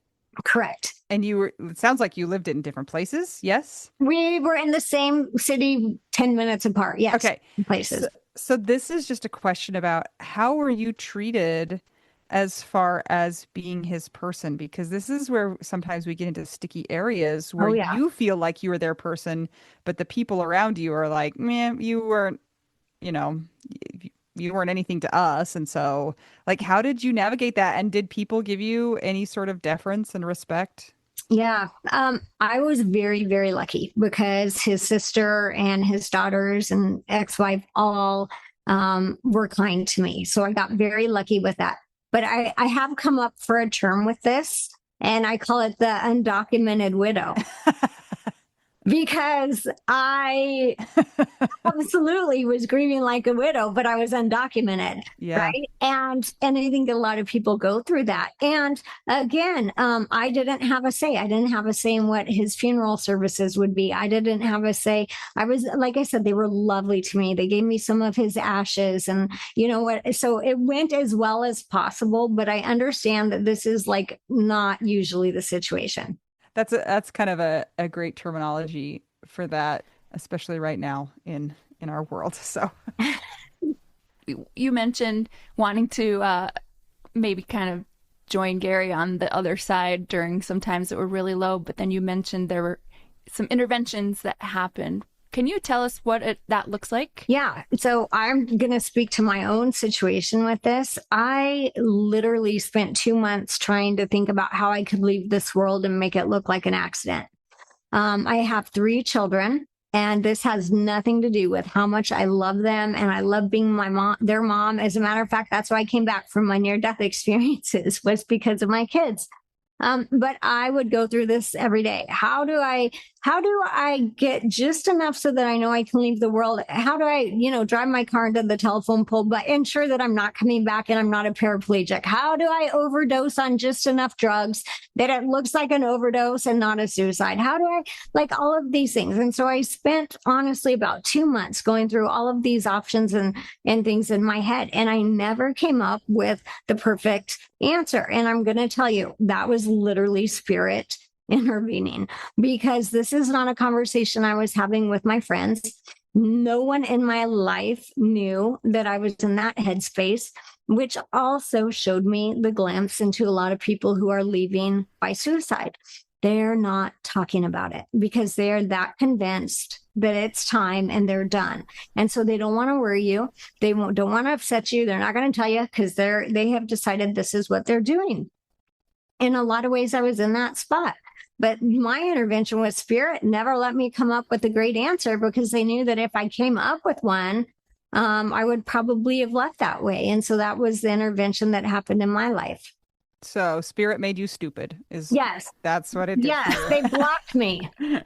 Correct. And it sounds like you lived in different places. Yes. We were in the same city 10 minutes apart. Yes. Okay. So, Places. so this is just a question about how were you treated as far as being his person? Because this is where sometimes we get into sticky areas where Oh, yeah. you feel like you were their person, but the people around you are like, man, you weren't, you know, you weren't anything to us. And so, like, how did you navigate that? And did people give you any sort of deference and respect? Yeah. I was very, very lucky because his sister and his daughters and ex-wife all were kind to me. So I got very lucky with that. But I have come up for a term with this, and I call it the undocumented widow. Because I absolutely was grieving like a widow, but I was undocumented, Yeah. right? And I think a lot of people go through that. And again, I didn't have a say. I didn't have a say in what his funeral services would be. I didn't have a say. I was, like I said, they were lovely to me. They gave me some of his ashes, and you know what? So it went as well as possible. But I understand that this is like not usually the situation. That's kind of a great terminology for that, especially right now in our world. So You mentioned wanting to maybe kind of join Gary on the other side during some times that were really low, but then you mentioned there were some interventions that happened. Can you tell us what that looks like? Yeah. So I'm going to speak to my own situation with this. I literally spent 2 months trying to think about how I could leave this world and make it look like an accident. I have 3 children, and this has nothing to do with how much I love them and I love being their mom. As a matter of fact, that's why I came back from my near-death experiences, was because of my kids. But I would go through this every day. How do I get just enough so that I know I can leave the world? How do I, drive my car into the telephone pole, but ensure that I'm not coming back and I'm not a paraplegic? How do I overdose on just enough drugs that it looks like an overdose and not a suicide? How do I, like, all of these things? And so I spent honestly about 2 months going through all of these options and things in my head. And I never came up with the perfect answer. And I'm going to tell you, that was literally spirit intervening, because this is not a conversation I was having with my friends. No one in my life knew that I was in that headspace, which also showed me the glimpse into a lot of people who are leaving by suicide. They're not talking about it because they're that convinced that it's time and they're done. And so they don't want to worry you. They don't want to upset you. They're not going to tell you because they have decided this is what they're doing. In a lot of ways, I was in that spot. But my intervention with spirit never let me come up with a great answer, because they knew that if I came up with one, I would probably have left that way. And so that was the intervention that happened in my life. so spirit made you stupid is Yes. that's what it did Yes, for they blocked me. you.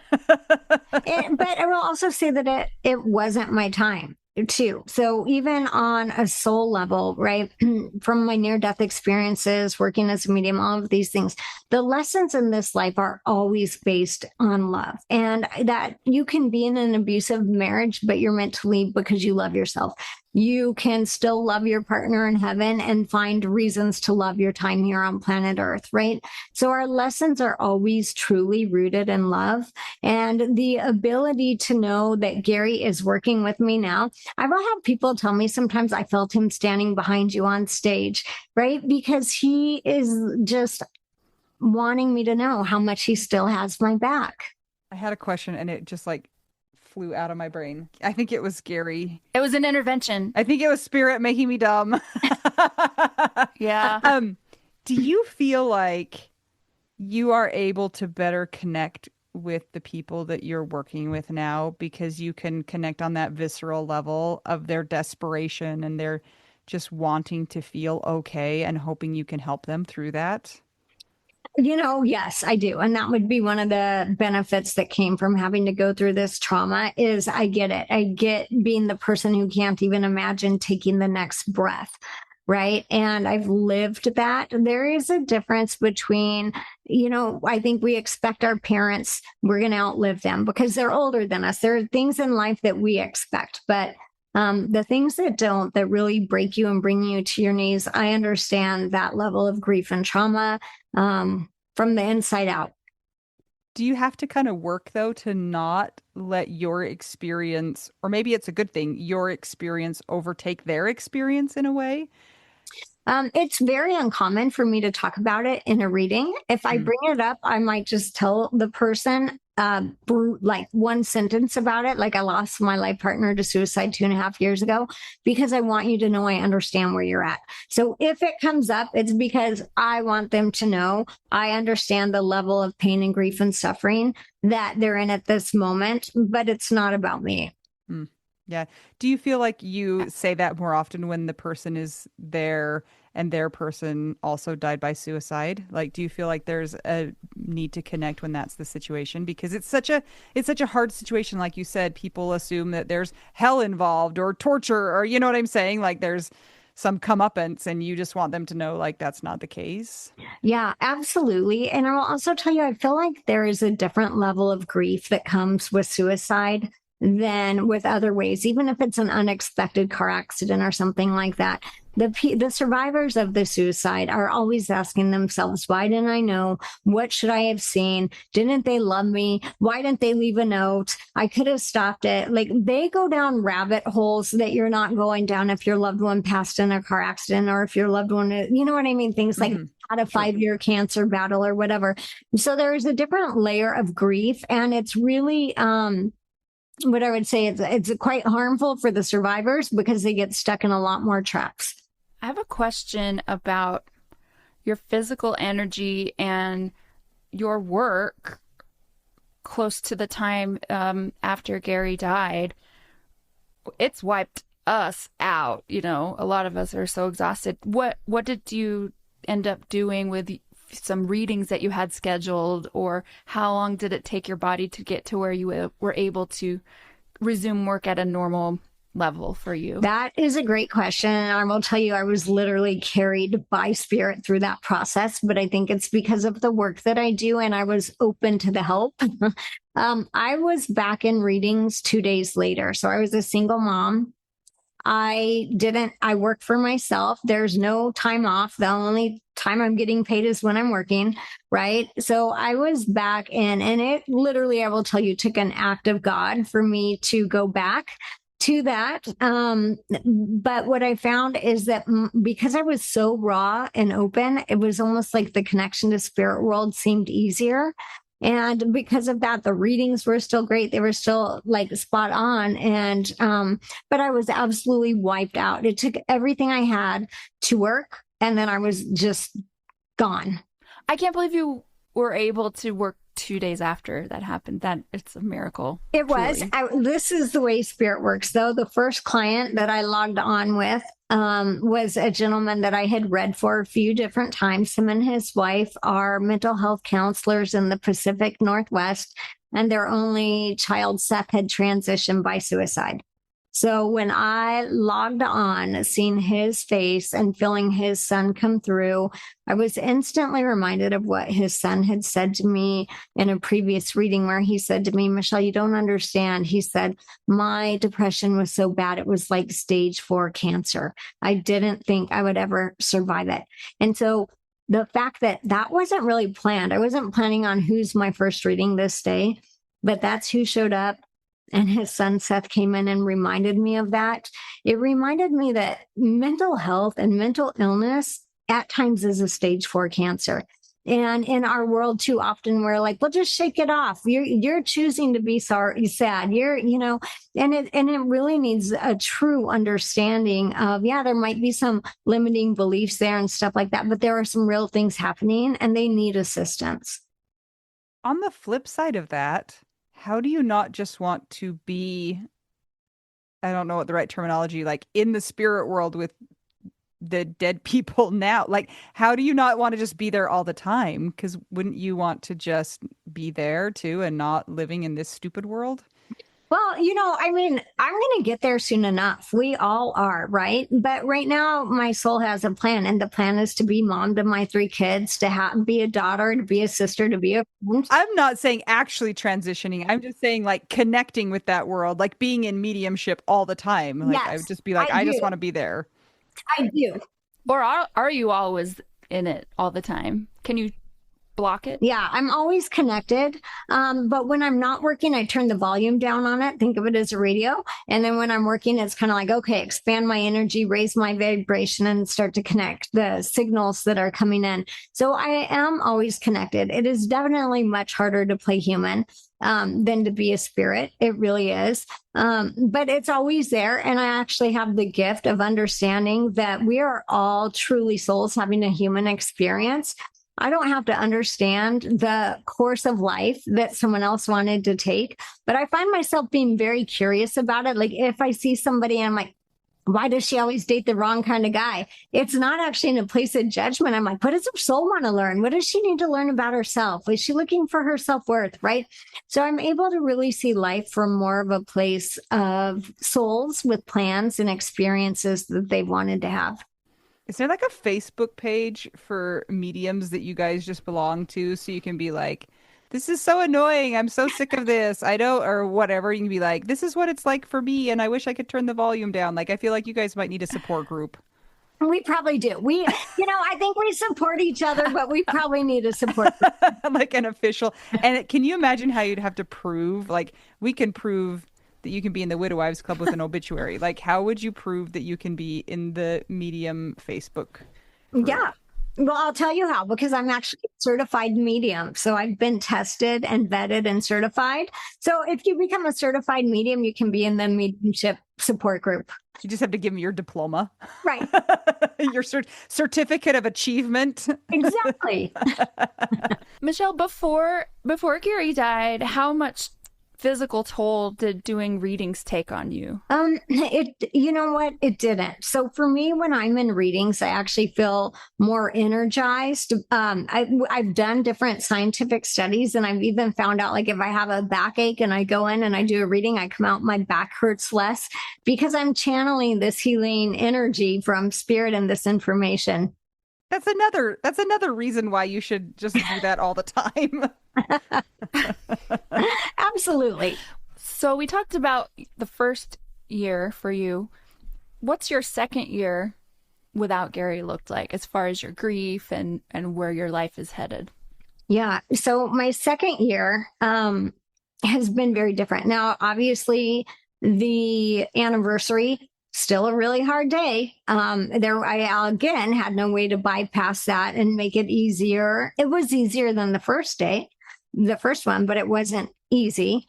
But I will also say that it wasn't my time too. So even on a soul level, right, from my near-death experiences, working as a medium, all of these things, the lessons in this life are always based on love. And that you can be in an abusive marriage, but you're meant to leave because you love yourself. You can still love your partner in heaven and find reasons to love your time here on planet Earth, right? So our lessons are always truly rooted in love. And the ability to know that Gary is working with me now. I will have people tell me sometimes I felt him standing behind you on stage, right? Because he is just wanting me to know how much he still has my back. I had a question and it just like flew out of my brain. I think it was Gary. It was an intervention. I think it was spirit making me dumb. Yeah. Do you feel like you are able to better connect with the people that you're working with now because you can connect on that visceral level of their desperation and their just wanting to feel okay and hoping you can help them through that? Yes, I do. And that would be one of the benefits that came from having to go through this trauma is I get it. I get being the person who can't even imagine taking the next breath. Right. And I've lived that. There is a difference between, I think we expect our parents, we're going to outlive them because they're older than us. There are things in life that we expect, but The things that don't, that really break you and bring you to your knees, I understand that level of grief and trauma from the inside out. Do you have to kind of work though to not let your experience, or maybe it's a good thing, your experience overtake their experience in a way? It's very uncommon for me to talk about it in a reading. If I Mm. bring it up, I might just tell the person like one sentence about it. Like I lost my life partner to suicide 2.5 years ago because I want you to know I understand where you're at. So if it comes up, it's because I want them to know I understand the level of pain and grief and suffering that they're in at this moment, but it's not about me. Mm. Yeah. Do you feel like you say that more often when the person is there and their person also died by suicide? Like, do you feel like there's a need to connect when that's the situation? Because it's such a hard situation. Like you said, people assume that there's hell involved or torture or you know what I'm saying? Like there's some comeuppance and you just want them to know like that's not the case. Yeah, absolutely. And I'll also tell you, I feel like there is a different level of grief that comes with suicide than with other ways, even if it's an unexpected car accident or something like that. The survivors of the suicide are always asking themselves, why didn't I know? What should I have seen? Didn't they love me? Why didn't they leave a note? I could have stopped it. Like they go down rabbit holes that you're not going down if your loved one passed in a car accident or if your loved one, you know what I mean? Things like Hmm. had a Sure. 5 year cancer battle or whatever. So there is a different layer of grief, and it's really what I would say, it's quite harmful for the survivors because they get stuck in a lot more traps. I have a question about your physical energy and your work close to the time after Gary died. It's wiped us out, you know. A lot of us are so exhausted. What did you end up doing with some readings that you had scheduled, or how long did it take your body to get to where you were able to resume work at a normal level for you? That is a great question. And I will tell you, I was literally carried by spirit through that process, but I think it's because of the work that I do and I was open to the help. I was back in readings 2 days later. So I was a single mom. I work for myself. There's no time off. The only time I'm getting paid is when I'm working, right? So I was back in, and it literally, I will tell you, took an act of God for me to go back to that. But what I found is that because I was so raw and open, it was almost like the connection to spirit world seemed easier. And because of that, the readings were still great. They were still like spot on. And, but I was absolutely wiped out. It took everything I had to work. And then I was just gone. I can't believe you were able to work 2 days after that happened. That it's a miracle. It was. Truly. This is the way spirit works, though. The first client that I logged on with was a gentleman that I had read for a few different times. Him and his wife are mental health counselors in the Pacific Northwest, and their only child, Seth, had transitioned by suicide. So when I logged on, seeing his face and feeling his son come through, I was instantly reminded of what his son had said to me in a previous reading, where he said to me, Michelle, you don't understand. He said, my depression was so bad. It was like stage 4 cancer. I didn't think I would ever survive it. And so the fact that that wasn't really planned, I wasn't planning on who's my first reading this day, but that's who showed up. And his son Seth came in and reminded me of that. It reminded me that mental health and mental illness at times is a stage 4 cancer. And in our world, too often we're like, well, just shake it off. You're choosing to be sorry, sad. And it really needs a true understanding of, yeah, there might be some limiting beliefs there and stuff like that, but there are some real things happening and they need assistance. On the flip side of that, how do you not just want to be, I don't know what the right terminology, like in the spirit world with the dead people now? Like, how do you not want to just be there all the time? Because wouldn't you want to just be there too and not living in this stupid world? Well, I mean, I'm going to get there soon enough. We all are, right? But right now, my soul has a plan, and the plan is to be mom to my three kids, to be a daughter, to be a sister, to be a friend. I'm not saying actually transitioning. I'm just saying like connecting with that world, like being in mediumship all the time. Like I would Yes, just be I like, I just do. want to be there. I do. Or are you always in it all the time? Can you block it? Yeah, I'm always connected. But when I'm not working, I turn the volume down on it. Think of it as a radio. And then when I'm working, it's kind of like, okay, expand my energy, raise my vibration, and start to connect the signals that are coming in. So I am always connected. It is definitely much harder to play human than to be a spirit. It really is. But it's always there. And I actually have the gift of understanding that we are all truly souls having a human experience. I don't have to understand the course of life that someone else wanted to take, but I find myself being very curious about it. Like if I see somebody and I'm like, why does she always date the wrong kind of guy? It's not actually in a place of judgment. I'm like, what does her soul want to learn? What does she need to learn about herself? Is she looking for her self-worth? Right. So I'm able to really see life from more of a place of souls with plans and experiences that they wanted to have. Is there like a Facebook page for mediums that you guys just belong to so you can be like, this is so annoying. I'm so sick of this. I don't, or whatever. You can be like, this is what it's like for me, and I wish I could turn the volume down. Like, I feel like you guys might need a support group. We probably do. I think we support each other, but we probably need a support. Like an official. And can you imagine how you'd have to prove, like, we can prove that you can be in the Widow Wives Club with an obituary. Like, how would you prove that you can be in the medium Facebook group? Yeah. Well, I'll tell you how, because I'm actually a certified medium. So I've been tested and vetted and certified. So if you become a certified medium, you can be in the mediumship support group. You just have to give me your diploma. Right. Your certificate of achievement. Exactly. Michelle, before Gary died, how much physical toll did doing readings take on you? You know what? It didn't. So for me, when I'm in readings, I actually feel more energized. I've done different scientific studies, and I've even found out, like, if I have a backache and I go in and I do a reading, I come out, my back hurts less because I'm channeling this healing energy from spirit and this information. That's another reason why you should just do that all the time. Absolutely. So we talked about the first year for you. What's your second year without Gary looked like as far as your grief and where your life is headed? Yeah. So my second year has been very different. Now, obviously, the anniversary, still a really hard day. I again had no way to bypass that and make it easier. It was easier than the first day, the first one, but it wasn't easy.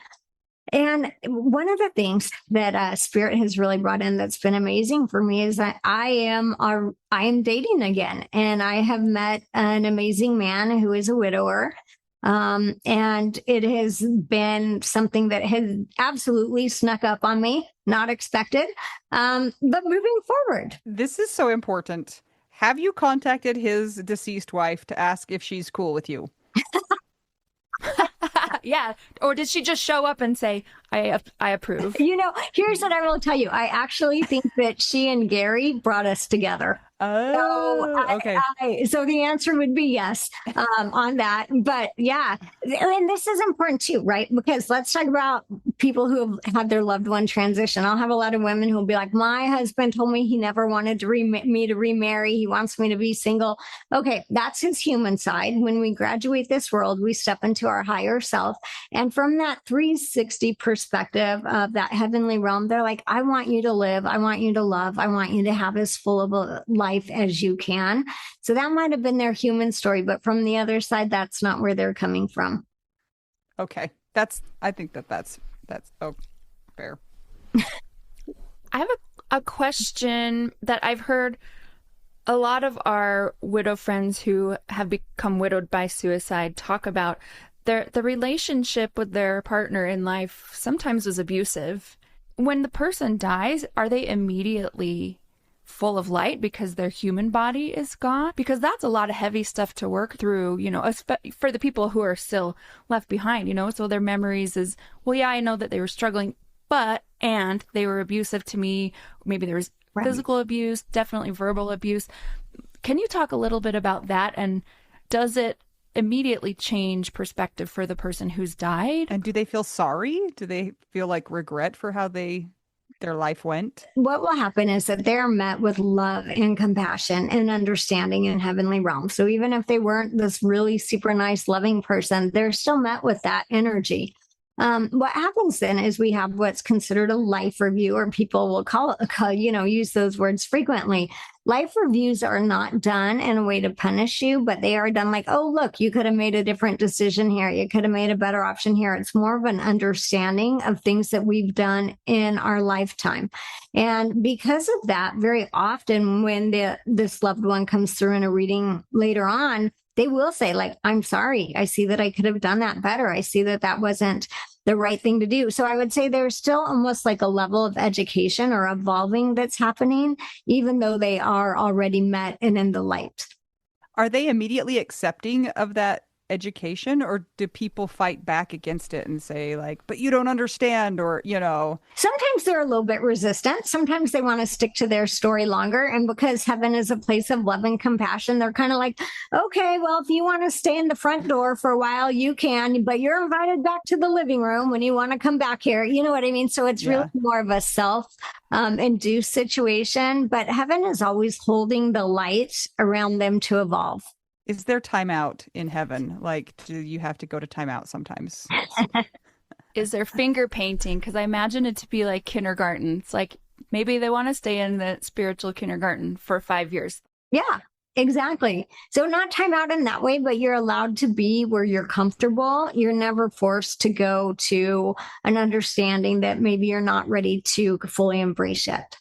And one of the things that Spirit has really brought in that's been amazing for me is that I am dating again, and I have met an amazing man who is a widower. And it has been something that has absolutely snuck up on me, not expected. But moving forward. This is so important. Have you contacted his deceased wife to ask if she's cool with you? Yeah. Or did she just show up and say, I approve? Here's what I will tell you. I actually think that she and Gary brought us together. Oh, okay. So the answer would be yes on that. But yeah, and this is important too, right? Because let's talk about people who have had their loved one transition. I'll have a lot of women who will be like, my husband told me he never wanted me to remarry. He wants me to be single. Okay, that's his human side. When we graduate this world, we step into our higher self. And from that 360 perspective of that heavenly realm, they're like, I want you to live. I want you to love. I want you to have as full of a life as you can. So that might have been their human story, but from the other side, that's not where they're coming from. Okay. I think that's fair. I have a question that I've heard a lot of our widow friends who have become widowed by suicide talk about. The relationship with their partner in life sometimes was abusive. When the person dies, are they immediately full of light because their human body is gone? Because that's a lot of heavy stuff to work through, for the people who are still left behind, so their memories is, well, yeah, I know that they were struggling and they were abusive to me. Maybe there was physical abuse, definitely verbal abuse. Can you talk a little bit about that? And does it immediately change perspective for the person who's died? And do they feel sorry? Do they feel like regret for how their life went? What will happen is that they're met with love and compassion and understanding in heavenly realms. So even if they weren't this really super nice, loving person, they're still met with that energy. What happens then is we have what's considered a life review, or people will use those words frequently. Life reviews are not done in a way to punish you, but they are done like, oh, look, you could have made a different decision here. You could have made a better option here. It's more of an understanding of things that we've done in our lifetime. And because of that, very often when this loved one comes through in a reading later on, they will say, like, I'm sorry. I see that I could have done that better. I see that that wasn't the right thing to do. So I would say there's still almost like a level of education or evolving that's happening, even though they are already met and in the light. Are they immediately accepting of that education, or do people fight back against it and say, like, but you don't understand, or, Sometimes they're a little bit resistant. Sometimes they want to stick to their story longer. And because heaven is a place of love and compassion, they're kind of like, okay, well, if you want to stay in the front door for a while, you can, but you're invited back to the living room when you want to come back here. You know what I mean? So it's really more of a self-induced situation, but heaven is always holding the light around them to evolve. Is there timeout in heaven? Like, do you have to go to timeout sometimes? Is there finger painting? Because I imagine it to be like kindergarten. It's like maybe they want to stay in the spiritual kindergarten for 5 years. Yeah, exactly. So not timeout in that way, but you're allowed to be where you're comfortable. You're never forced to go to an understanding that maybe you're not ready to fully embrace yet.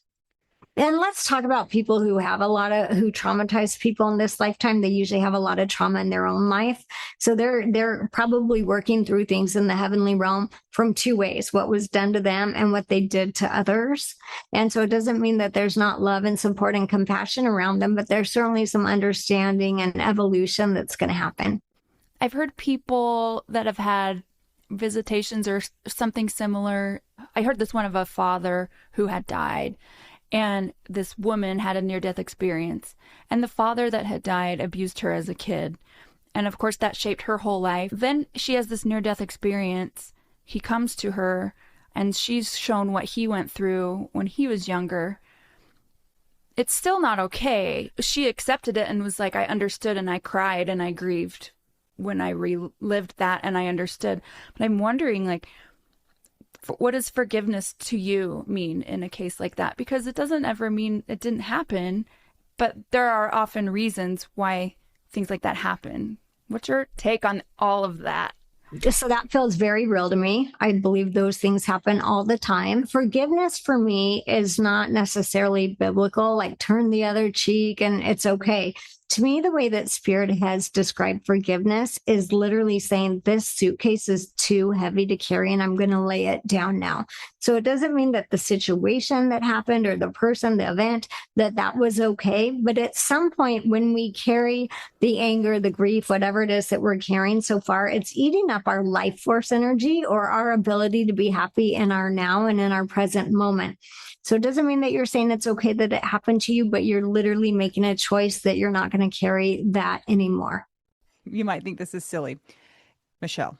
And let's talk about people who traumatize people in this lifetime. They usually have a lot of trauma in their own life. So they're probably working through things in the heavenly realm from two ways: what was done to them and what they did to others. And so it doesn't mean that there's not love and support and compassion around them, but there's certainly some understanding and evolution that's going to happen. I've heard people that have had visitations or something similar. I heard this one of a father who had died. And this woman had a near-death experience. And the father that had died abused her as a kid. And of course, that shaped her whole life. Then she has this near-death experience. He comes to her, and she's shown what he went through when he was younger. It's still not okay. She accepted it and was like, I understood, and I cried, and I grieved when I relived that, and I understood. But I'm wondering, like, what does forgiveness to you mean in a case like that? Because it doesn't ever mean it didn't happen, but there are often reasons why things like that happen. What's your take on all of that? So that feels very real to me. I believe those things happen all the time. Forgiveness for me is not necessarily biblical, like turn the other cheek and it's okay. To me, the way that Spirit has described forgiveness is literally saying this suitcase is too heavy to carry and I'm going to lay it down now. So it doesn't mean that the situation that happened or the person, the event, that was okay. But at some point when we carry the anger, the grief, whatever it is that we're carrying so far, it's eating up our life force energy or our ability to be happy in our now and in our present moment. So it doesn't mean that you're saying it's okay that it happened to you, but you're literally making a choice that you're not going to carry that anymore. You might think this is silly. Michelle,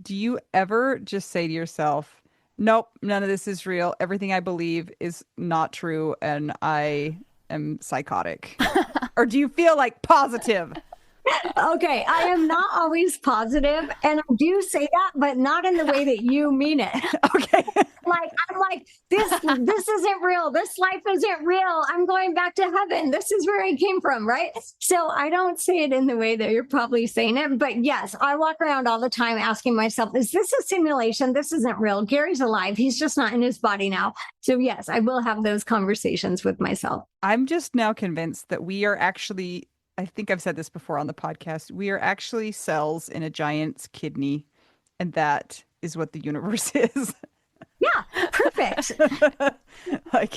do you ever just say to yourself, nope, none of this is real. Everything I believe is not true and I am psychotic? Or do you feel like positive? Okay, I am not always positive, and I do say that, but not in the way that you mean it. Okay. I'm like, this isn't real. This life isn't real. I'm going back to heaven. This is where I came from, right? So I don't say it in the way that you're probably saying it, but yes, I walk around all the time asking myself, is this a simulation? This isn't real. Gary's alive. He's just not in his body now. So yes, I will have those conversations with myself. I'm just now convinced that we are actually, I think I've said this before on the podcast, we are actually cells in a giant's kidney, and that is what the universe is. Yeah, perfect.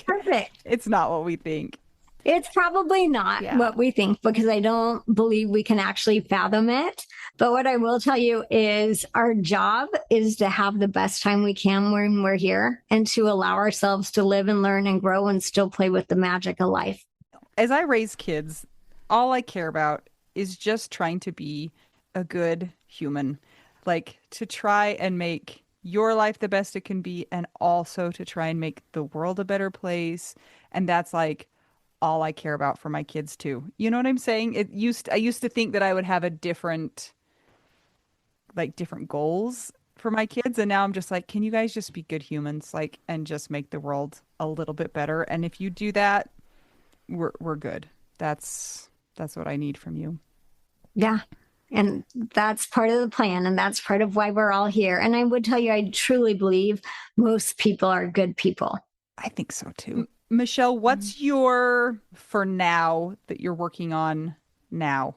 Perfect. It's not what we think. It's probably not what we think, because I don't believe we can actually fathom it. But what I will tell you is our job is to have the best time we can when we're here and to allow ourselves to live and learn and grow and still play with the magic of life. As I raise kids, all I care about is just trying to be a good human. Like to try and make your life the best it can be and also to try and make the world a better place. And that's like all I care about for my kids too. You know what I'm saying? I used to think that I would have a different goals for my kids, and now I'm just like, can you guys just be good humans, like, and just make the world a little bit better? And if you do that, we're good. That's what I need from you. Yeah. And that's part of the plan. And that's part of why we're all here. And I would tell you, I truly believe most people are good people. I think so too. Michelle, what's your for now that you're working on now?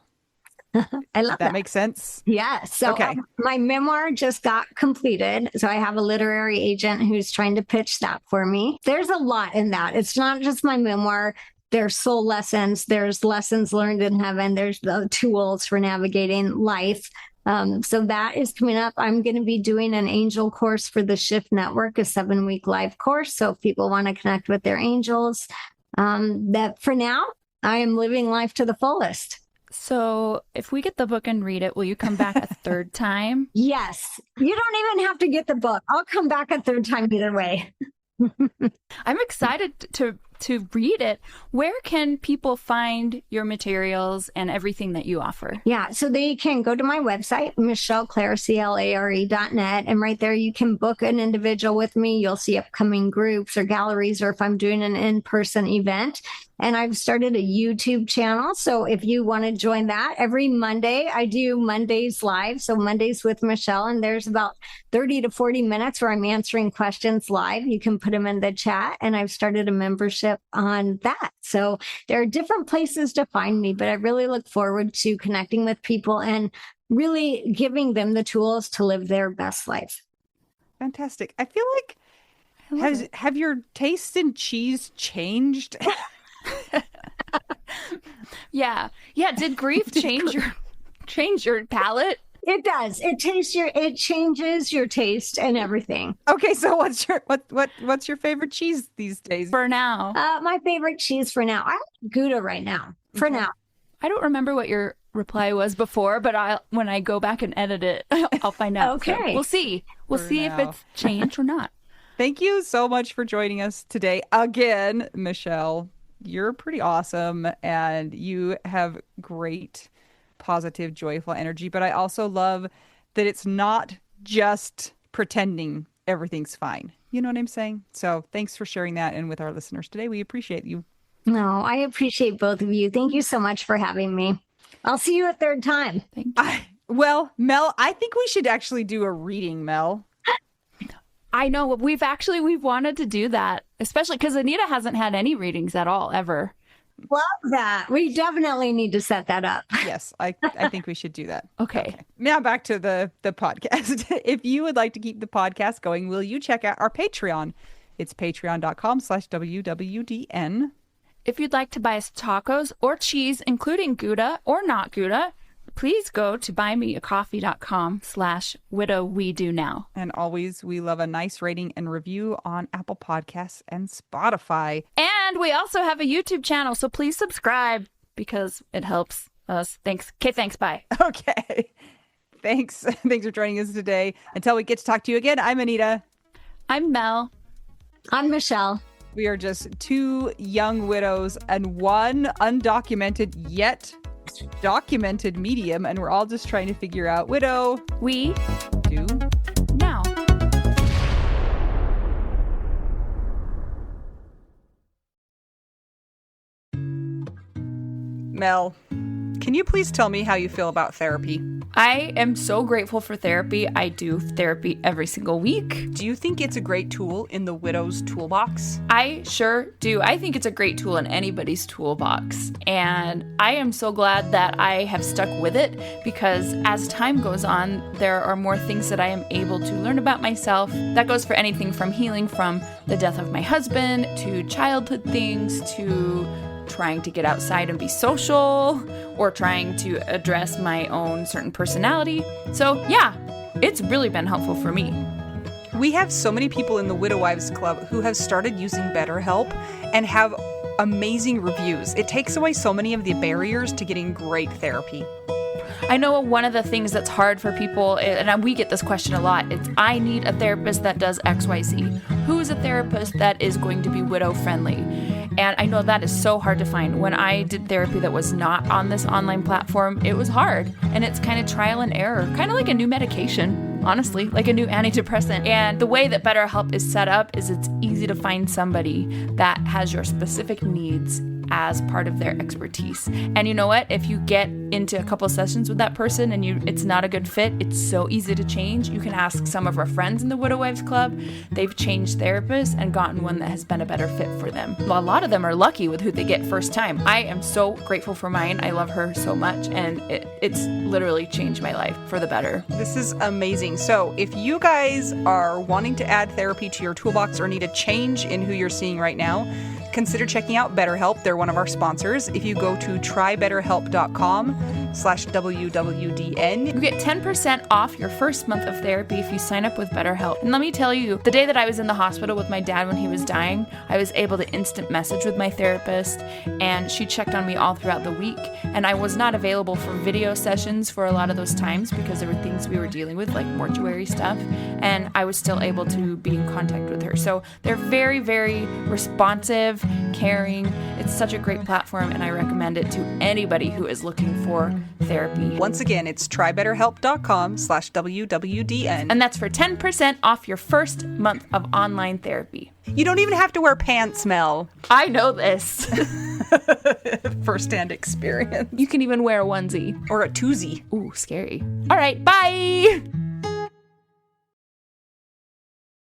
I love That makes sense. Yeah. So Okay. my memoir just got completed. So I have a literary agent who's trying to pitch that for me. There's a lot in that. It's not just my memoir. There's soul lessons. There's lessons learned in heaven. There's the tools for navigating life. So that is coming up. I'm going to be doing an angel course for the Shift Network, a 7-week live course. So if people want to connect with their angels, that for now, I am living life to the fullest. So if we get the book and read it, will you come back a third time? Yes. You don't even have to get the book. I'll come back a third time either way. I'm excited to read it. Where can people find your materials and everything that you offer? Yeah, so they can go to my website, MichelleClare.net, and right there you can book an individual with me. You'll see upcoming groups or galleries, or if I'm doing an in-person event. And I've started a YouTube channel. So if you want to join that, every Monday, I do Mondays live. So Mondays with Michelle, and there's about 30 to 40 minutes where I'm answering questions live. You can put them in the chat, and I've started a membership on that. So there are different places to find me, but I really look forward to connecting with people and really giving them the tools to live their best life. Fantastic. I feel like have your taste in cheese changed? Yeah. Did grief change your palate? It does. It changes your taste and everything. Okay, so what's your favorite cheese these days? For now. My favorite cheese for now. I like Gouda right now. For now. I don't remember what your reply was before, but when I go back and edit it, I'll find out. Okay. So we'll see. We'll see if it's changed or not. Thank you so much for joining us today again, Michelle. You're pretty awesome and you have great, positive, joyful energy. But I also love that it's not just pretending everything's fine. You know what I'm saying? So thanks for sharing that and with our listeners today. We appreciate you. No, I appreciate both of you. Thank you so much for having me. I'll see you a third time. Thank you. Well, Mel, I think we should actually do a reading, Mel. I know we've wanted to do that, especially because Anita hasn't had any readings at all ever. Love that. We definitely need to set that up. Yes, I think we should do that. Okay. Now back to the podcast. If you would like to keep the podcast going, will you check out our Patreon? It's patreon.com/WWDN. If you'd like to buy us tacos or cheese, including Gouda or not Gouda, please go to buymeacoffee.com/widow we do now. And always, we love a nice rating and review on Apple Podcasts and Spotify. And we also have a YouTube channel, so please subscribe because it helps us. Thanks. Okay, thanks. Bye. Okay. Thanks. Thanks for joining us today. Until we get to talk to you again, I'm Anita. I'm Mel. I'm Michelle. We are just two young widows and one undocumented yet documented medium, and we're all just trying to figure out widow We do now. Mel, can you please tell me how you feel about therapy? I am so grateful for therapy. I do therapy every single week. Do you think it's a great tool in the widow's toolbox? I sure do. I think it's a great tool in anybody's toolbox. And I am so glad that I have stuck with it because as time goes on, there are more things that I am able to learn about myself. That goes for anything from healing from the death of my husband to childhood things to trying to get outside and be social or trying to address my own certain personality. So yeah, it's really been helpful for me. We have so many people in the Widow Wives Club who have started using BetterHelp and have amazing reviews. It takes away so many of the barriers to getting great therapy. I know one of the things that's hard for people, and we get this question a lot, it's I need a therapist that does XYZ. Who is a therapist that is going to be widow friendly? And I know that is so hard to find. When I did therapy that was not on this online platform, it was hard. And it's kind of trial and error, kind of like a new medication, honestly, like a new antidepressant. And the way that BetterHelp is set up is it's easy to find somebody that has your specific needs as part of their expertise. And you know what? If you get into a couple of sessions with that person and it's not a good fit, it's so easy to change. You can ask some of our friends in the Widow Wives Club. They've changed therapists and gotten one that has been a better fit for them. A lot of them are lucky with who they get first time. I am so grateful for mine. I love her so much, and it's literally changed my life for the better. This is amazing. So if you guys are wanting to add therapy to your toolbox or need a change in who you're seeing right now, consider checking out BetterHelp. They're one of our sponsors. If you go to trybetterhelp.com/WWDN, you get 10% off your first month of therapy if you sign up with BetterHelp. And let me tell you, the day that I was in the hospital with my dad when he was dying, I was able to instant message with my therapist, and she checked on me all throughout the week. And I was not available for video sessions for a lot of those times because there were things we were dealing with, like mortuary stuff, and I was still able to be in contact with her. So they're very, very responsive, caring. It's such a great platform, and I recommend it to anybody who is looking for therapy. Once again, it's trybetterhelp.com/WWDN. And that's for 10% off your first month of online therapy. You don't even have to wear pants, Mel. I know this. First-hand experience. You can even wear a onesie. Or a twosie. Ooh, scary. All right, bye!